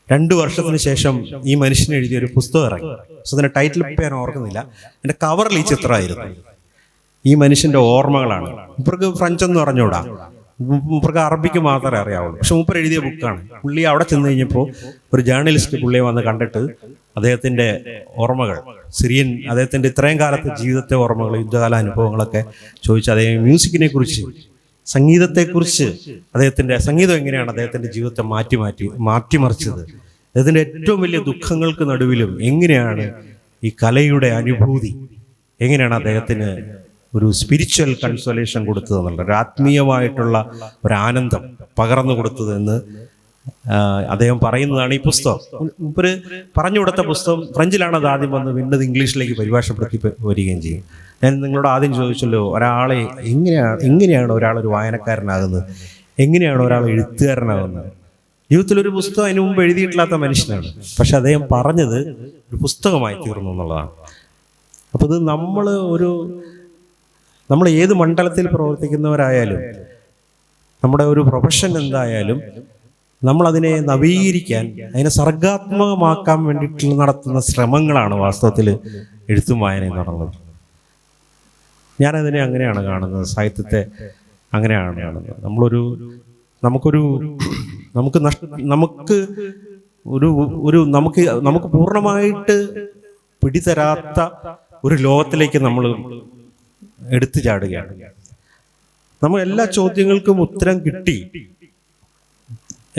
2 വർഷത്തിന് ശേഷം ഈ മനുഷ്യൻ എഴുതിയൊരു പുസ്തകം ഇറങ്ങി. പുസ്തകത്തിൻ്റെ ടൈറ്റിൽ ഇപ്പം ഞാൻ ഓർക്കുന്നില്ല. എൻ്റെ കവറിൽ ഈ ചിത്രമായിരുന്നു. ഈ മനുഷ്യൻ്റെ ഓർമ്മകളാണ്. മൂപ്പർക്ക് ഫ്രഞ്ചൊന്നും അറിഞ്ഞൂടാ, മൂപ്പർക്ക് അറബിക്ക് മാത്രമേ അറിയാവുള്ളൂ. പക്ഷെ മൂപ്പർ എഴുതിയ ബുക്കാണ്. പുള്ളി അവിടെ ചെന്ന് കഴിഞ്ഞപ്പോൾ ഒരു ജേർണലിസ്റ്റ് പുള്ളിയെ വന്ന് കണ്ടിട്ട് അദ്ദേഹത്തിൻ്റെ ഓർമ്മകൾ, അദ്ദേഹത്തിൻ്റെ ഇത്രയും കാലത്തെ ജീവിതത്തെ ഓർമ്മകൾ, യുദ്ധകാല അനുഭവങ്ങളൊക്കെ ചോദിച്ച് അദ്ദേഹം മ്യൂസിക്കിനെ കുറിച്ച്, സംഗീതത്തെക്കുറിച്ച്, അദ്ദേഹത്തിൻ്റെ സംഗീതം എങ്ങനെയാണ് അദ്ദേഹത്തിൻ്റെ ജീവിതത്തെ മാറ്റിമറിച്ചത്, അദ്ദേഹത്തിൻ്റെ ഏറ്റവും വലിയ ദുഃഖങ്ങൾക്ക് നടുവിലും എങ്ങനെയാണ് ഈ കലയുടെ അനുഭൂതി, എങ്ങനെയാണ് അദ്ദേഹത്തിന് ഒരു സ്പിരിച്വൽ കൺസോലേഷൻ കൊടുത്തത് എന്നുള്ള ഒരു ആത്മീയമായിട്ടുള്ള ഒരു ആനന്ദം പകർന്നു കൊടുത്തതെന്ന് അദ്ദേഹം പറയുന്നതാണ് ഈ പുസ്തകം. ഇവര് പറഞ്ഞു കൊടുത്ത പുസ്തകം ഫ്രഞ്ചിലാണ് അത് ആദ്യം വന്ന്, വീണ്ടും ഇംഗ്ലീഷിലേക്ക് പരിഭാഷപ്പെടുത്തി വരികയും ചെയ്യും. ഞാൻ നിങ്ങളോട് ആദ്യം ചോദിച്ചല്ലോ, ഒരാളെ എങ്ങനെയാണ് ഒരാളൊരു വായനക്കാരനാകുന്നത്, എങ്ങനെയാണ് ഒരാൾ എഴുത്തുകാരനാകുന്നത്? ജീവിതത്തിലൊരു പുസ്തകം അതിനു മുമ്പ് എഴുതിയിട്ടില്ലാത്ത മനുഷ്യനാണ്. പക്ഷെ അദ്ദേഹം പറഞ്ഞത് ഒരു പുസ്തകമായി തീർന്നു എന്നുള്ളതാണ്. അപ്പോൾ ഇത് നമ്മൾ ഏത് മണ്ഡലത്തിൽ പ്രവർത്തിക്കുന്നവരായാലും നമ്മുടെ ഒരു പ്രൊഫഷൻ എന്തായാലും നമ്മളതിനെ നവീകരിക്കാൻ, അതിനെ സർഗാത്മകമാക്കാൻ വേണ്ടിയിട്ട് നടത്തുന്ന ശ്രമങ്ങളാണ് വാസ്തവത്തിൽ എഴുത്തും വായനയും എന്നുള്ളത്. ഞാനതിനെ അങ്ങനെയാണ് കാണുന്നത്, സാഹിത്യത്തെ അങ്ങനെയാണ് കാണുന്നത്. നമുക്ക് പൂർണ്ണമായിട്ട് പിടിതരാത്ത ഒരു ലോകത്തിലേക്ക് നമ്മൾ എടുത്തു ചാടുകയാണ്. നമ്മൾ എല്ലാ ചോദ്യങ്ങൾക്കും ഉത്തരം കിട്ടി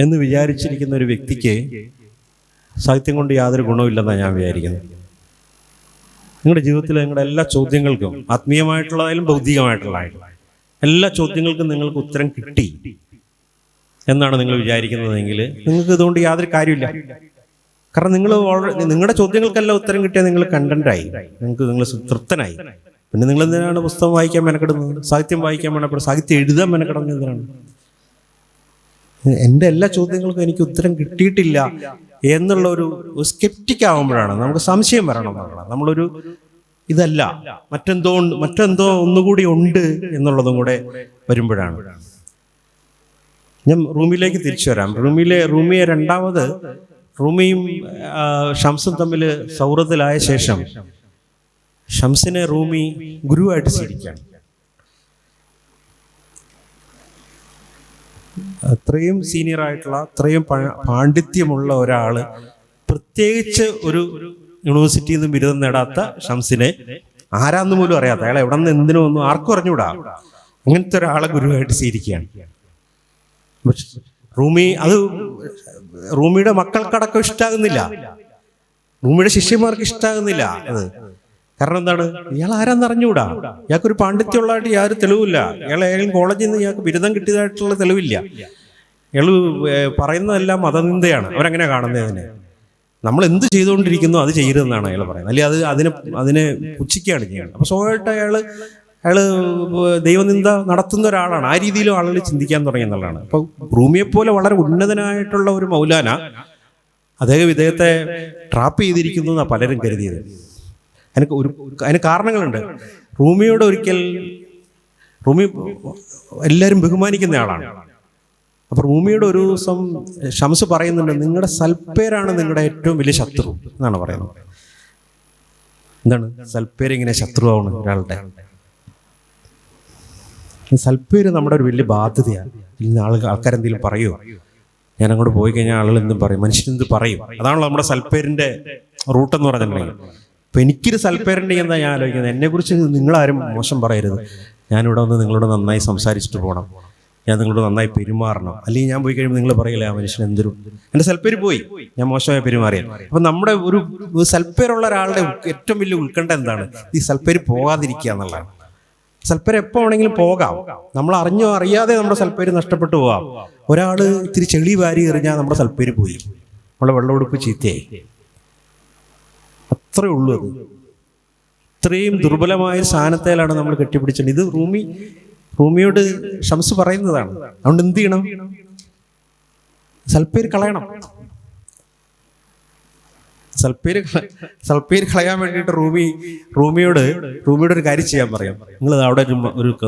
എന്ന് വിചാരിച്ചിരിക്കുന്ന ഒരു വ്യക്തിക്ക് സാഹിത്യം കൊണ്ട് യാതൊരു ഗുണമില്ലെന്നാണ് ഞാൻ വിചാരിക്കുന്നത്. നിങ്ങളുടെ ജീവിതത്തിൽ നിങ്ങളുടെ എല്ലാ ചോദ്യങ്ങൾക്കും, ആത്മീയമായിട്ടുള്ളതായാലും ഭൗതികമായിട്ടുള്ളതായാലും എല്ലാ ചോദ്യങ്ങൾക്കും നിങ്ങൾക്ക് ഉത്തരം കിട്ടി എന്നാണ് നിങ്ങൾ വിചാരിക്കുന്നതെങ്കിൽ നിങ്ങൾക്ക് ഇതുകൊണ്ട് യാതൊരു കാര്യമില്ല. കാരണം നിങ്ങളുടെ ചോദ്യങ്ങൾക്കെല്ലാം ഉത്തരം കിട്ടിയാൽ നിങ്ങൾ കണ്ടന്റായി, നിങ്ങൾ തൃപ്തനായി. പിന്നെ നിങ്ങൾ എന്തിനാണ് പുസ്തകം വായിക്കാൻ മെനക്കെടുന്നത്, സാഹിത്യം വായിക്കാൻ മെനക്കെടുന്നത്, സാഹിത്യം എഴുതാൻ മെനക്കെടുന്നത് എന്തിനാണ്? എൻ്റെ എല്ലാ ചോദ്യങ്ങൾക്കും എനിക്ക് ഉത്തരം കിട്ടിയിട്ടില്ല എന്നുള്ള ഒരു സ്കെപ്റ്റിക് ആകുമ്പോഴാണ് നമുക്ക് സംശയം വരണം. നമ്മളൊരു ഇതല്ല, മറ്റെന്തോ ഒന്നുകൂടി ഉണ്ട് എന്നുള്ളതും കൂടെ വരുമ്പോഴാണ്. ഞാൻ റൂമിലേക്ക് തിരിച്ചു വരാം. റൂമിയെ രണ്ടാമത് റൂമിയും ഷംസും തമ്മിൽ സൗഹൃദത്തിലായ ശേഷം ഷംസിനെ റൂമി ഗുരുവായിട്ട് സ്വീകരിക്കുകയാണ്. അത്രയും സീനിയർ ആയിട്ടുള്ള, അത്രയും പാണ്ഡിത്യമുള്ള ഒരാള്, പ്രത്യേകിച്ച് ഒരു യൂണിവേഴ്സിറ്റിയിൽ നിന്ന് ബിരുദം നേടാത്ത ഷംസിനെ ആരാന്ന് പോലും അറിയാത്ത, അയാൾ എവിടെ നിന്ന് എന്തിനോ ഒന്നും ആർക്കും അറിഞ്ഞൂടാ, അങ്ങനത്തെ ഒരാളെ ഗുരുവായിട്ട് സ്വീകരിക്കുകയാണ്. റൂമിയുടെ മക്കൾക്കടക്കം ഇഷ്ടാകുന്നില്ല, റൂമിയുടെ ശിഷ്യന്മാർക്ക് ഇഷ്ടാകുന്നില്ല അത്. കാരണം എന്താണ്? ഇയാൾ ആരാന്ന് അറിഞ്ഞൂടാ, ഇയാൾക്കൊരു പാണ്ഡിത്യമുള്ളതായിട്ട് യാതൊരു തെളിവില്ല, ഏതെങ്കിലും കോളേജിൽ നിന്ന് ഇയാൾക്ക് ബിരുദം കിട്ടിയതായിട്ടുള്ള തെളിവില്ല. ഇയാൾ പറയുന്നതെല്ലാം മതനിന്ദയാണ്. അവരങ്ങനെ കാണുന്നതിനെ നമ്മൾ എന്ത് ചെയ്തുകൊണ്ടിരിക്കുന്നു അത് ചെയ്യരുതെന്നാണ് അയാൾ പറയുന്നത്. അല്ലെങ്കിൽ അതിനെ പുച്ഛിക്കുകയാണ് ചെയ്യുന്നത്. അപ്പോൾ സ്വാഭാവികമായിട്ട് അയാൾ ദൈവനിന്ദ നടത്തുന്ന ഒരാളാണ്. ആ രീതിയിലും ആളുകൾ ചിന്തിക്കാൻ തുടങ്ങി എന്നുള്ളതാണ്. അപ്പോൾ റൂമിയെപ്പോലെ വളരെ ഉന്നതനായിട്ടുള്ള ഒരു മൗലാന ഇദ്ദേഹത്തെ ട്രാപ്പ് ചെയ്തിരിക്കുന്നു എന്നാണ് പലരും കരുതിയത്. അതിന് കാരണങ്ങളുണ്ട്. റൂമിയോട് റൂമി എല്ലാവരും ബഹുമാനിക്കുന്ന ആളാണ്. അപ്പൊ റൂമിയുടെ ഒരു ദിവസം ഷംസ് പറയുന്നുണ്ട്, നിങ്ങളുടെ സൽപ്പേരാണ് നിങ്ങളുടെ ഏറ്റവും വലിയ ശത്രു എന്നാണ് പറയുന്നത്. എന്താണ് സൽപ്പേര് ഇങ്ങനെ ശത്രുവാണ് ഒരാളുടെ? സൽപ്പേര് നമ്മുടെ ഒരു വലിയ ബാധ്യതയാണ്. ഇന്ന് ആൾക്കാരെന്തെങ്കിലും പറയുമോ? ഞാൻ അങ്ങോട്ട് പോയി കഴിഞ്ഞാൽ ആളുകൾ എന്തും പറയും, മനുഷ്യനെന്ത് പറയും? അതാണല്ലോ നമ്മുടെ സൽപ്പേരിന്റെ റൂട്ടെന്ന് പറഞ്ഞിട്ടുണ്ടെങ്കിൽ. അപ്പം എനിക്കൊരു സൽപ്പേരുണ്ടെങ്കിൽ എന്താ ഞാൻ ആലോചിക്കുന്നത്, എന്നെക്കുറിച്ച് നിങ്ങളാരും മോശം പറയരുത്, ഞാനിവിടെ വന്ന് നിങ്ങളോട് നന്നായി സംസാരിച്ചിട്ട് പോകണം, ഞാൻ നിങ്ങളോട് നന്നായി പെരുമാറണം. അല്ലെങ്കിൽ ഞാൻ പോയി കഴിയുമ്പോൾ നിങ്ങൾ പറയില്ല ആ മനുഷ്യൻ എന്തൊരു, എൻ്റെ സൽപ്പേര് പോയി, ഞാൻ മോശമായി പെരുമാറിയാൽ. അപ്പം നമ്മുടെ ഒരു സൽപ്പേരുള്ള ഒരാളുടെ ഏറ്റവും വലിയ ഉത്കണ്ഠ എന്താണ്? ഈ സൽപ്പേര് പോകാതിരിക്കുക എന്നുള്ളതാണ്. സൽപ്പേര് എപ്പോൾ വേണമെങ്കിലും പോകാം, നമ്മൾ അറിഞ്ഞോ അറിയാതെ നമ്മുടെ സൽപ്പേര് നഷ്ടപ്പെട്ടു പോകാം. ഒരാൾ ഇത്തിരി ചെളി വാരി എറിഞ്ഞാൽ നമ്മുടെ സൽപ്പേര് പോയി, നമ്മുടെ വെള്ളമെടുപ്പ് ചീത്തയായി. അത്രേ ഉള്ളൂ. അത് ഇത്രയും ദുർബലമായ സ്ഥാനത്തേലാണ് നമ്മൾ കെട്ടിപ്പിടിച്ചത്. ഇത് റൂമിയോട് ഷംസ് പറയുന്നതാണ്. അതുകൊണ്ട് എന്ത് ചെയ്യണം? സൽപ്പേര് കളയണം. സൽപ്പേര് കളയാൻ വേണ്ടിയിട്ട് റൂമിയോട് ഒരു കാര്യം ചെയ്യാൻ പറയാം. നിങ്ങൾ അവിടെ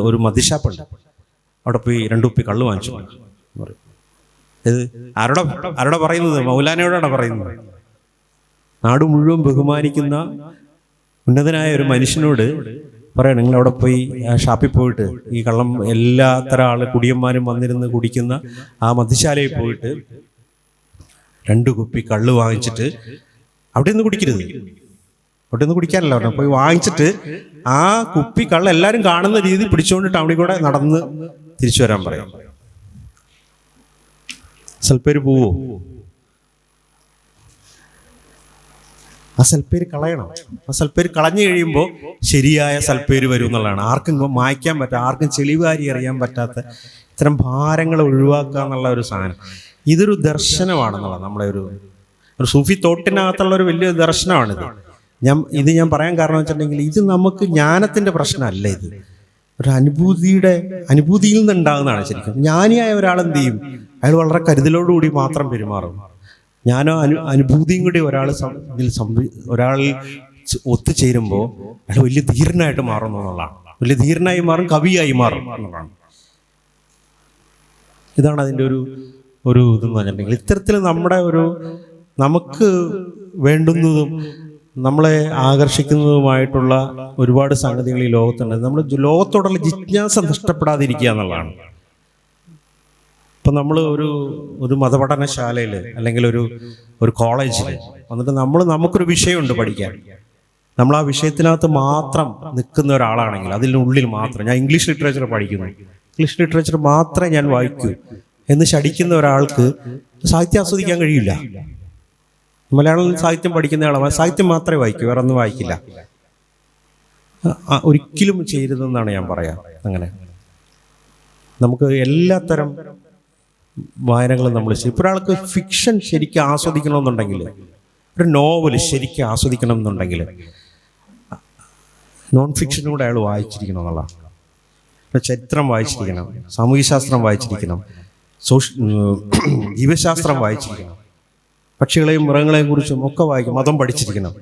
ഒരു മദ്യഷാപ്പുണ്ട്, അവിടെ പോയി 2 കുപ്പി കള്ള് വാങ്ങിച്ചു പറയും. ഇത് ആരോടാ പറയുന്നത്? മൗലാനയോടാണ് പറയുന്നത്. നാട് മുഴുവൻ ബഹുമാനിക്കുന്ന ഉന്നതനായ ഒരു മനുഷ്യനോട് പറയാം, നിങ്ങളവിടെ പോയി ഷാപ്പിൽ പോയിട്ട് ഈ കള്ളം എല്ലാ തരം കുടിയന്മാരും വന്നിരുന്ന് കുടിക്കുന്ന ആ മദ്യശാലയിൽ പോയിട്ട് 2 കുപ്പി കള്ള് വാങ്ങിച്ചിട്ട് അവിടെ നിന്ന് കുടിക്കരുത്, അവിടെ നിന്ന് കുടിക്കാനല്ല പറഞ്ഞത്, പോയി വാങ്ങിച്ചിട്ട് ആ കുപ്പി കള്ള് എല്ലാവരും കാണുന്ന രീതി പിടിച്ചുകൊണ്ട് ടൗണിൽ കൂടെ നടന്ന് തിരിച്ചു വരാൻ പറയാം. സൽപ്പേര് പോവോ? ആ സൽപ്പേര് കളയണം. ആ സൽപ്പേര് കളഞ്ഞു കഴിയുമ്പോൾ ശരിയായ സൽപ്പേര് വരും എന്നുള്ളതാണ്. ആർക്കും മായ്ക്കാൻ പറ്റാത്ത, ആർക്കും ചെളിവാരി അറിയാൻ പറ്റാത്ത ഇത്തരം ഭാരങ്ങൾ ഒഴിവാക്കുക എന്നുള്ള ഒരു സാധനം, ഇതൊരു ദർശനമാണെന്നുള്ളത്. നമ്മുടെ ഒരു സൂഫി തോട്ടിനകത്തുള്ള ഒരു വലിയ ദർശനമാണിത്. ഞാൻ പറയാൻ കാരണം വെച്ചിട്ടുണ്ടെങ്കിൽ ഇത് നമുക്ക് ജ്ഞാനത്തിന്റെ പ്രശ്നമല്ല, ഇത് ഒരു അനുഭൂതിയിൽ നിന്നുണ്ടാകുന്നതാണ്. ശരിക്കും ജ്ഞാനിയായ ഒരാൾ എന്ത് ചെയ്യും? അയാൾ വളരെ കരുതലോടുകൂടി മാത്രം പെരുമാറും. ഞാനോ അനുഭൂതിയും കൂടി ഒരാളിൽ ഒത്തുചേരുമ്പോൾ അയാൾ വലിയ ധീരനായിട്ട് മാറുന്നു എന്നുള്ളതാണ്. വലിയ ധീരനായി മാറും, കവിയായി മാറും എന്നുള്ളതാണ്. ഇതാണ് അതിൻ്റെ ഒരു ഇതെന്ന് പറഞ്ഞിട്ടുണ്ടെങ്കിൽ, ഇത്തരത്തിൽ നമുക്ക് വേണ്ടുന്നതും നമ്മളെ ആകർഷിക്കുന്നതുമായിട്ടുള്ള ഒരുപാട് സംഗതികൾ ഈ ലോകത്തുണ്ട്. നമ്മൾ ലോകത്തോടുള്ള ജിജ്ഞാസ നഷ്ടപ്പെടാതിരിക്കുക എന്നുള്ളതാണ്. ഇപ്പം നമ്മൾ ഒരു മതപഠനശാലയിൽ അല്ലെങ്കിൽ ഒരു കോളേജിൽ വന്നിട്ട് നമുക്കൊരു വിഷയമുണ്ട് പഠിക്കാൻ. നമ്മൾ ആ വിഷയത്തിനകത്ത് മാത്രം നിൽക്കുന്ന ഒരാളാണെങ്കിൽ, അതിനുള്ളിൽ മാത്രം ഞാൻ ഇംഗ്ലീഷ് ലിറ്ററേച്ചർ പഠിക്കുന്നു, ഇംഗ്ലീഷ് ലിറ്ററേച്ചർ മാത്രമേ ഞാൻ വായിക്കൂ എന്ന് ശഠിക്കുന്ന ഒരാൾക്ക് സാഹിത്യം ആസ്വദിക്കാൻ കഴിയില്ല. മലയാളം സാഹിത്യം പഠിക്കുന്ന ആളാണ്, സാഹിത്യം മാത്രമേ വായിക്കൂ, വേറെ ഒന്നും വായിക്കില്ല. ഒരിക്കലും ചെയ്യരുതെന്നാണ് ഞാൻ പറയാം. അങ്ങനെ നമുക്ക് എല്ലാത്തരം വായനകളും നമ്മൾ ചെയ്യും. ഇപ്പോൾ ഒരാൾക്ക് ഫിക്ഷൻ ശരിക്കും ആസ്വദിക്കണമെന്നുണ്ടെങ്കിൽ, ഒരു നോവൽ ശരിക്കും ആസ്വദിക്കണം എന്നുണ്ടെങ്കിൽ നോൺ ഫിക്ഷനും കൂടെ അയാൾ വായിച്ചിരിക്കണം എന്നുള്ളതാണ്. ചരിത്രം വായിച്ചിരിക്കണം, സാമൂഹ്യശാസ്ത്രം വായിച്ചിരിക്കണം, ജീവശാസ്ത്രം വായിച്ചിരിക്കണം, പക്ഷികളെയും മൃഗങ്ങളെയും കുറിച്ചും ഒക്കെ വായിക്കും, മതം പഠിച്ചിരിക്കണം,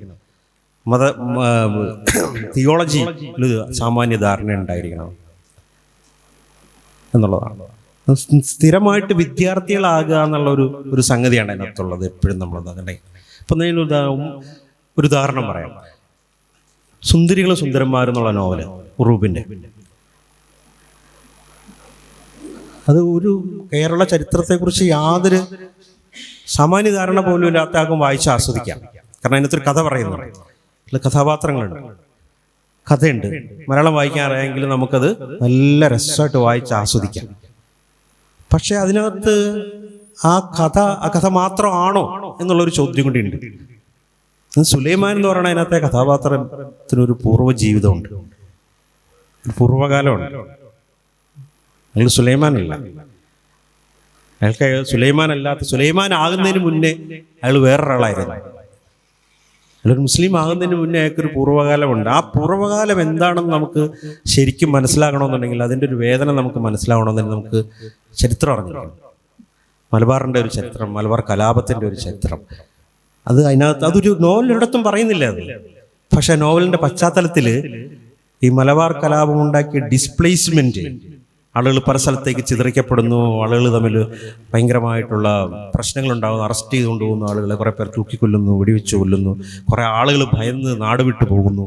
തിയോളജി സാമാന്യ ധാരണ ഉണ്ടായിരിക്കണം എന്നുള്ളതാണ്. സ്ഥിരമായിട്ട് വിദ്യാർത്ഥികളാകുക എന്നുള്ള ഒരു സംഗതിയാണ് അതിനകത്തുള്ളത്. എപ്പോഴും നമ്മളെന്താ ഇപ്പം ഒരു ഉദാഹരണം പറയാം. സുന്ദരികളും സുന്ദരന്മാരും എന്നുള്ള നോവല് ഉറൂബിൻ്റെ, അത് ഒരു കേരള ചരിത്രത്തെക്കുറിച്ച് യാതൊരു സാമാന്യ ധാരണ പോലും ഇല്ലാത്ത ആൾക്കും വായിച്ച് ആസ്വദിക്കാം. കാരണം അതിനകത്തൊരു കഥ പറയുന്നുണ്ട്, കഥാപാത്രങ്ങളുണ്ട്, കഥയുണ്ട്. മലയാളം വായിക്കാൻ അറിയാമെങ്കിൽ നമുക്കത് നല്ല രസമായിട്ട് വായിച്ച് ആസ്വദിക്കാം. പക്ഷെ അതിനകത്ത് ആ കഥ മാത്രമാണോ എന്നുള്ളൊരു ചോദ്യം കൂടി ഉണ്ട്. സുലൈമാൻ എന്ന് പറയുന്ന അതിനകത്തെ കഥാപാത്രത്തിനൊരു പൂർവ്വ ജീവിതമുണ്ട്, ഒരു പൂർവ്വകാലമുണ്ട്. അയാൾ സുലൈമാനല്ല, അയാൾക്ക് സുലൈമാൻ ആകുന്നതിന് മുന്നേ അയാൾ വേറൊരാളായിരുന്നു. അയാളൊരു മുസ്ലിം ആകുന്നതിന് മുന്നേ അയാൾക്കൊരു പൂർവ്വകാലമുണ്ട്. ആ പൂർവ്വകാലം എന്താണെന്ന് നമുക്ക് ശരിക്കും മനസ്സിലാകണമെന്നുണ്ടെങ്കിൽ, അതിൻ്റെ ഒരു വേദന നമുക്ക് മനസ്സിലാകണമെന്നുണ്ടെങ്കിൽ നമുക്ക് ചരിത്രം അറിഞ്ഞിരിക്കണം. മലബാറിൻ്റെ ഒരു ചരിത്രം, മലബാർ കലാപത്തിൻ്റെ ഒരു ചരിത്രം, അതിനകത്ത് അതൊരു നോവലിടത്തും പറയുന്നില്ല അത്. പക്ഷെ നോവലിൻ്റെ പശ്ചാത്തലത്തിൽ ഈ മലബാർ കലാപം ഉണ്ടാക്കിയ ഡിസ്പ്ലേസ്മെൻറ്റ്, ആളുകൾ പല സ്ഥലത്തേക്ക് ചിതറിക്കപ്പെടുന്നു, ആളുകൾ തമ്മിൽ ഭയങ്കരമായിട്ടുള്ള പ്രശ്നങ്ങളുണ്ടാകുന്നു, അറസ്റ്റ് ചെയ്ത് കൊണ്ടുപോകുന്നു, ആളുകളെ കുറേ പേർ തൂക്കിക്കൊല്ലുന്നു, വെടിവെച്ച് കൊല്ലുന്നു, കുറേ ആളുകൾ ഭയന്ന് നാട് വിട്ടു പോകുന്നു.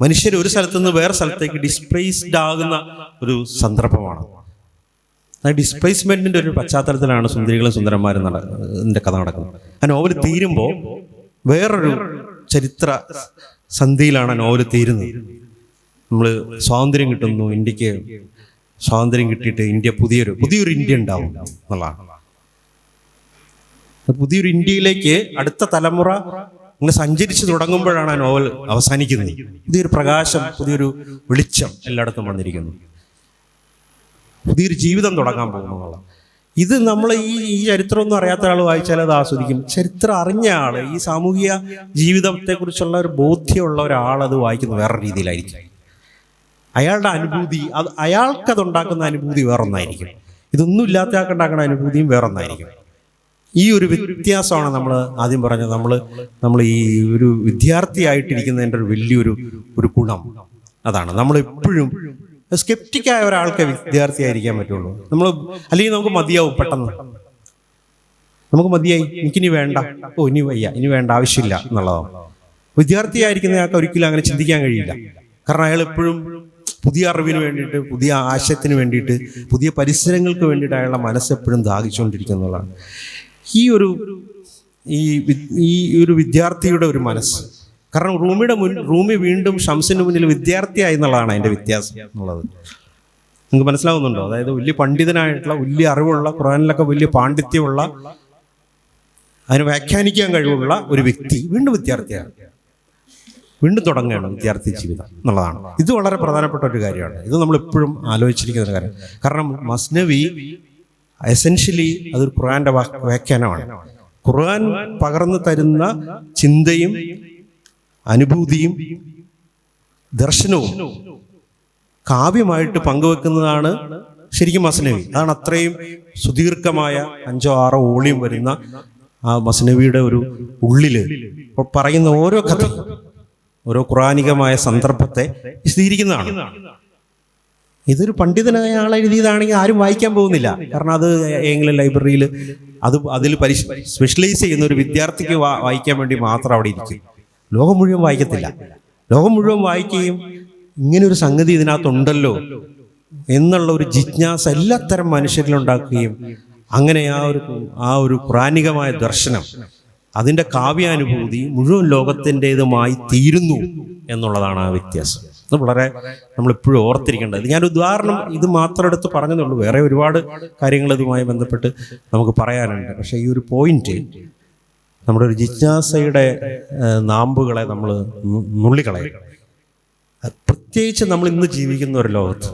മനുഷ്യർ ഒരു സ്ഥലത്തു നിന്ന് വേറെ സ്ഥലത്തേക്ക് ഡിസ്പ്ലേസ്ഡ് ആകുന്ന ഒരു സന്ദർഭമാണ്. ആ ഡിസ്പ്ലേസ്മെൻറ്റിൻ്റെ ഒരു പശ്ചാത്തലത്തിലാണ് സുന്ദരികളും സുന്ദരന്മാരും കഥ നടക്കുന്നത്. ആ നോവൽ തീരുമ്പോൾ വേറൊരു ചരിത്ര സന്ധിയിലാണ് ആ നോവൽ തീരുന്നത്. നമ്മൾ സ്വാതന്ത്ര്യം കിട്ടുന്നു, ഇന്ത്യക്ക് സ്വാതന്ത്ര്യം കിട്ടിയിട്ട് ഇന്ത്യ പുതിയൊരു ഇന്ത്യ ഉണ്ടാവും എന്നുള്ളതാണ്. പുതിയൊരു ഇന്ത്യയിലേക്ക് അടുത്ത തലമുറ ഇങ്ങനെ സഞ്ചരിച്ച് തുടങ്ങുമ്പോഴാണ് ആ നോവൽ അവസാനിക്കുന്നത്. പുതിയൊരു പ്രകാശം, പുതിയൊരു വെളിച്ചം എല്ലായിടത്തും വന്നിരിക്കുന്നു, പുതിയൊരു ജീവിതം തുടങ്ങാൻ പോകുന്നു എന്നുള്ള. ഇത് നമ്മൾ ഈ ചരിത്രമൊന്നും അറിയാത്ത ഒരാൾ വായിച്ചാൽ അത് ആസ്വദിക്കും. ചരിത്രം അറിഞ്ഞ ആൾ, ഈ സാമൂഹിക ജീവിതത്തെക്കുറിച്ചുള്ള ഒരു ബോധ്യമുള്ള ഒരാൾ അത് വായിക്കുന്നത് വേറെ രീതിയിലായിരിക്കും. അയാളുടെ അനുഭൂതി, അയാൾക്കതുണ്ടാക്കുന്ന അനുഭൂതി വേറൊന്നായിരിക്കും. ഇതൊന്നും ഇല്ലാത്ത ആൾക്ക് ഉണ്ടാക്കുന്ന അനുഭൂതിയും വേറൊന്നായിരിക്കും. ഈ ഒരു വ്യത്യാസമാണ് നമ്മൾ ആദ്യം പറഞ്ഞത്. നമ്മൾ ഈ ഒരു വിദ്യാർത്ഥിയായിട്ടിരിക്കുന്നതിൻ്റെ ഒരു വലിയൊരു ഗുണം അതാണ്. നമ്മളെപ്പോഴും സ്കെപ്റ്റിക്കായ ഒരാൾക്ക് വിദ്യാർത്ഥിയായിരിക്കാൻ പറ്റുള്ളൂ. അല്ലെങ്കിൽ നമുക്ക് മതിയാവും, പെട്ടെന്ന് നമുക്ക് മതിയായി, എനിക്കിനി വേണ്ട, ഇനി വയ്യ, ഇനി വേണ്ട, ആവശ്യമില്ല എന്നുള്ളതാണ്. വിദ്യാർത്ഥിയായിരിക്കുന്ന ആൾക്ക് ഒരിക്കലും അങ്ങനെ ചിന്തിക്കാൻ കഴിയില്ല. കാരണം അയാൾ എപ്പോഴും പുതിയ അറിവിന് വേണ്ടിയിട്ട്, പുതിയ ആശയത്തിന് വേണ്ടിയിട്ട്, പുതിയ പരിസരങ്ങൾക്ക് വേണ്ടിയിട്ട് അയാളുടെ മനസ്സെപ്പോഴും ദാഹിച്ചുകൊണ്ടിരിക്കുന്നതാണ്. ഈ ഒരു വിദ്യാർത്ഥിയുടെ ഒരു മനസ്സ്. കാരണം റൂമി വീണ്ടും ഷംസിന് മുന്നിൽ വിദ്യാർത്ഥിയായി എന്നുള്ളതാണ് അതിൻ്റെ വ്യത്യാസം എന്നുള്ളത്. നിങ്ങൾക്ക് മനസ്സിലാവുന്നുണ്ടോ? അതായത് വലിയ പണ്ഡിതനായിട്ടുള്ള, വലിയ അറിവുള്ള, ഖുർആനിലൊക്കെ വലിയ പാണ്ഡിത്യമുള്ള, അതിന് വ്യാഖ്യാനിക്കാൻ കഴിവുള്ള ഒരു വ്യക്തി വീണ്ടും വിദ്യാർത്ഥിയാണ്, വീണ്ടും തുടങ്ങുകയാണ് വിദ്യാർത്ഥി ജീവിതം എന്നുള്ളതാണ്. ഇത് വളരെ പ്രധാനപ്പെട്ട ഒരു കാര്യമാണ്. ഇത് നമ്മളെപ്പോഴും ആലോചിച്ചിരിക്കുന്ന ഒരു കാര്യം. കാരണം മസ്നവി എസെൻഷ്യലി അതൊരു ഖുർആന്റെ വ്യാഖ്യാനമാണ്. ഖുർആൻ പകർന്നു തരുന്ന ചിന്തയും അനുഭൂതിയും ദർശനവും കാവ്യമായിട്ട് പങ്കുവെക്കുന്നതാണ് ശരിക്കും മസ്നവി. അതാണ് അത്രയും സുദീർഘമായ 5-6 വോളിയം വരുന്ന ആ മസ്നവിയുടെ ഒരു ഉള്ളിൽ പറയുന്ന ഓരോ കഥ ഓരോ ഖുറാനികമായ സന്ദർഭത്തെ വിശദീകരിക്കുന്നതാണ്. ഇതൊരു പണ്ഡിതനായ ആൾ എഴുതിയതാണെങ്കിൽ ആരും വായിക്കാൻ പോകുന്നില്ല. കാരണം അത് ഏതെങ്കിലും ലൈബ്രറിയിൽ അതിൽ സ്പെഷ്യലൈസ് ചെയ്യുന്ന ഒരു വിദ്യാർത്ഥിക്ക് വായിക്കാൻ വേണ്ടി മാത്രം അവിടെ ഇരിക്കും. ലോകം മുഴുവൻ വായിക്കത്തില്ല. ലോകം മുഴുവൻ വായിക്കുകയും ഇങ്ങനൊരു സംഗതി ഇതിനകത്തുണ്ടല്ലോ എന്നുള്ള ഒരു ജിജ്ഞാസ എല്ലാത്തരം മനുഷ്യരിലുണ്ടാക്കുകയും അങ്ങനെ ആ ഒരു ഖുറാനികമായ ദർശനം, അതിൻ്റെ കാവ്യാനുഭൂതി മുഴുവൻ ലോകത്തിൻ്റെതുമായി തീരുന്നു എന്നുള്ളതാണ് ആ വ്യത്യാസം. അത് വളരെ നമ്മളെപ്പോഴും ഓർത്തിരിക്കേണ്ടത്. ഞാനൊരു ഉദാഹരണം ഇത് മാത്രം എടുത്ത് പറഞ്ഞതേ വേറെ ഒരുപാട് കാര്യങ്ങൾ ഇതുമായി ബന്ധപ്പെട്ട് നമുക്ക് പറയാനുണ്ട്. പക്ഷേ ഈ ഒരു പോയിന്റ്, നമ്മുടെ ഒരു ജിജ്ഞാസയുടെ നാമ്പുകളെ നമ്മൾ നുള്ളിക്കളയും. പ്രത്യേകിച്ച് നമ്മൾ ഇന്ന് ജീവിക്കുന്ന ഒരു ലോകത്ത്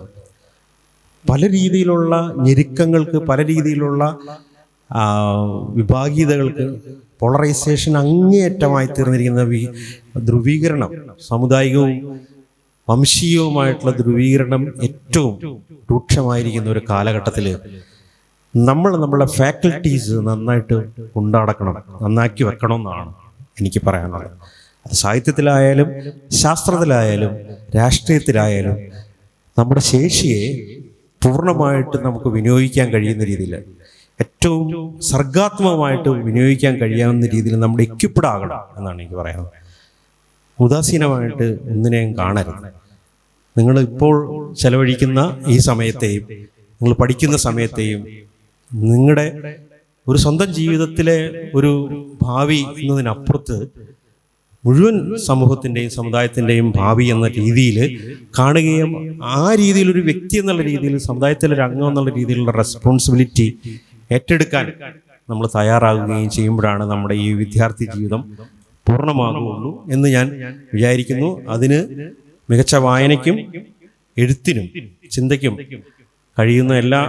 പല രീതിയിലുള്ള ഞെരുക്കങ്ങൾക്ക്, പല രീതിയിലുള്ള വിഭാഗീയതകൾക്ക്, പോളറൈസേഷൻ അങ്ങേയറ്റമായി തീർന്നിരിക്കുന്ന ധ്രുവീകരണം, സാമുദായികവും വംശീയവുമായിട്ടുള്ള ധ്രുവീകരണം ഏറ്റവും രൂക്ഷമായിരിക്കുന്ന ഒരു കാലഘട്ടത്തിൽ നമ്മളുടെ ഫാക്കൽറ്റീസ് നന്നായിട്ട് കൊണ്ടടക്കണം, നന്നാക്കി വെക്കണം എന്നാണ് എനിക്ക് പറയാനുള്ളത്. അത് സാഹിത്യത്തിലായാലും ശാസ്ത്രത്തിലായാലും രാഷ്ട്രീയത്തിലായാലും നമ്മുടെ ശേഷിയെ പൂർണ്ണമായിട്ട് നമുക്ക് വിനിയോഗിക്കാൻ കഴിയുന്ന രീതിയിൽ, ഏറ്റവും സർഗാത്മകമായിട്ട് വിനിയോഗിക്കാൻ കഴിയാവുന്ന രീതിയിൽ നമ്മുടെ എക്യുപ്ഡ് ആകണം എന്നാണ് എനിക്ക് പറയാനുള്ളത്. ഉദാസീനമായിട്ട് ഒന്നിനെയും കാണരുത്. നിങ്ങൾ ഇപ്പോൾ ചെലവഴിക്കുന്ന ഈ സമയത്തെയും നിങ്ങൾ പഠിക്കുന്ന സമയത്തെയും നിങ്ങളുടെ ഒരു സ്വന്തം ജീവിതത്തിലെ ഒരു ഭാവി എന്നതിനപ്പുറത്ത് മുഴുവൻ സമൂഹത്തിൻ്റെയും സമുദായത്തിൻ്റെയും ഭാവി എന്ന രീതിയിൽ കാണുകയും ആ രീതിയിലൊരു വ്യക്തി എന്നുള്ള രീതിയിൽ, സമുദായത്തിലൊരു അംഗം എന്നുള്ള രീതിയിലുള്ള റെസ്പോൺസിബിലിറ്റി ഏറ്റെടുക്കാൻ നമ്മൾ തയ്യാറാകുകയും ചെയ്യുമ്പോഴാണ് നമ്മുടെ ഈ വിദ്യാർത്ഥി ജീവിതം പൂർണ്ണമാകുകയുള്ളൂ എന്ന് ഞാൻ വിചാരിക്കുന്നു. അതിന് മികച്ച വായനയ്ക്കും എഴുത്തിനും ചിന്തയ്ക്കും കഴിയുന്ന എല്ലാ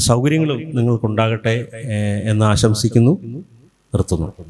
സൗകര്യങ്ങളും നിങ്ങൾക്കുണ്ടാകട്ടെ എന്ന് ആശംസിക്കുന്നു. നിർത്തുന്നു.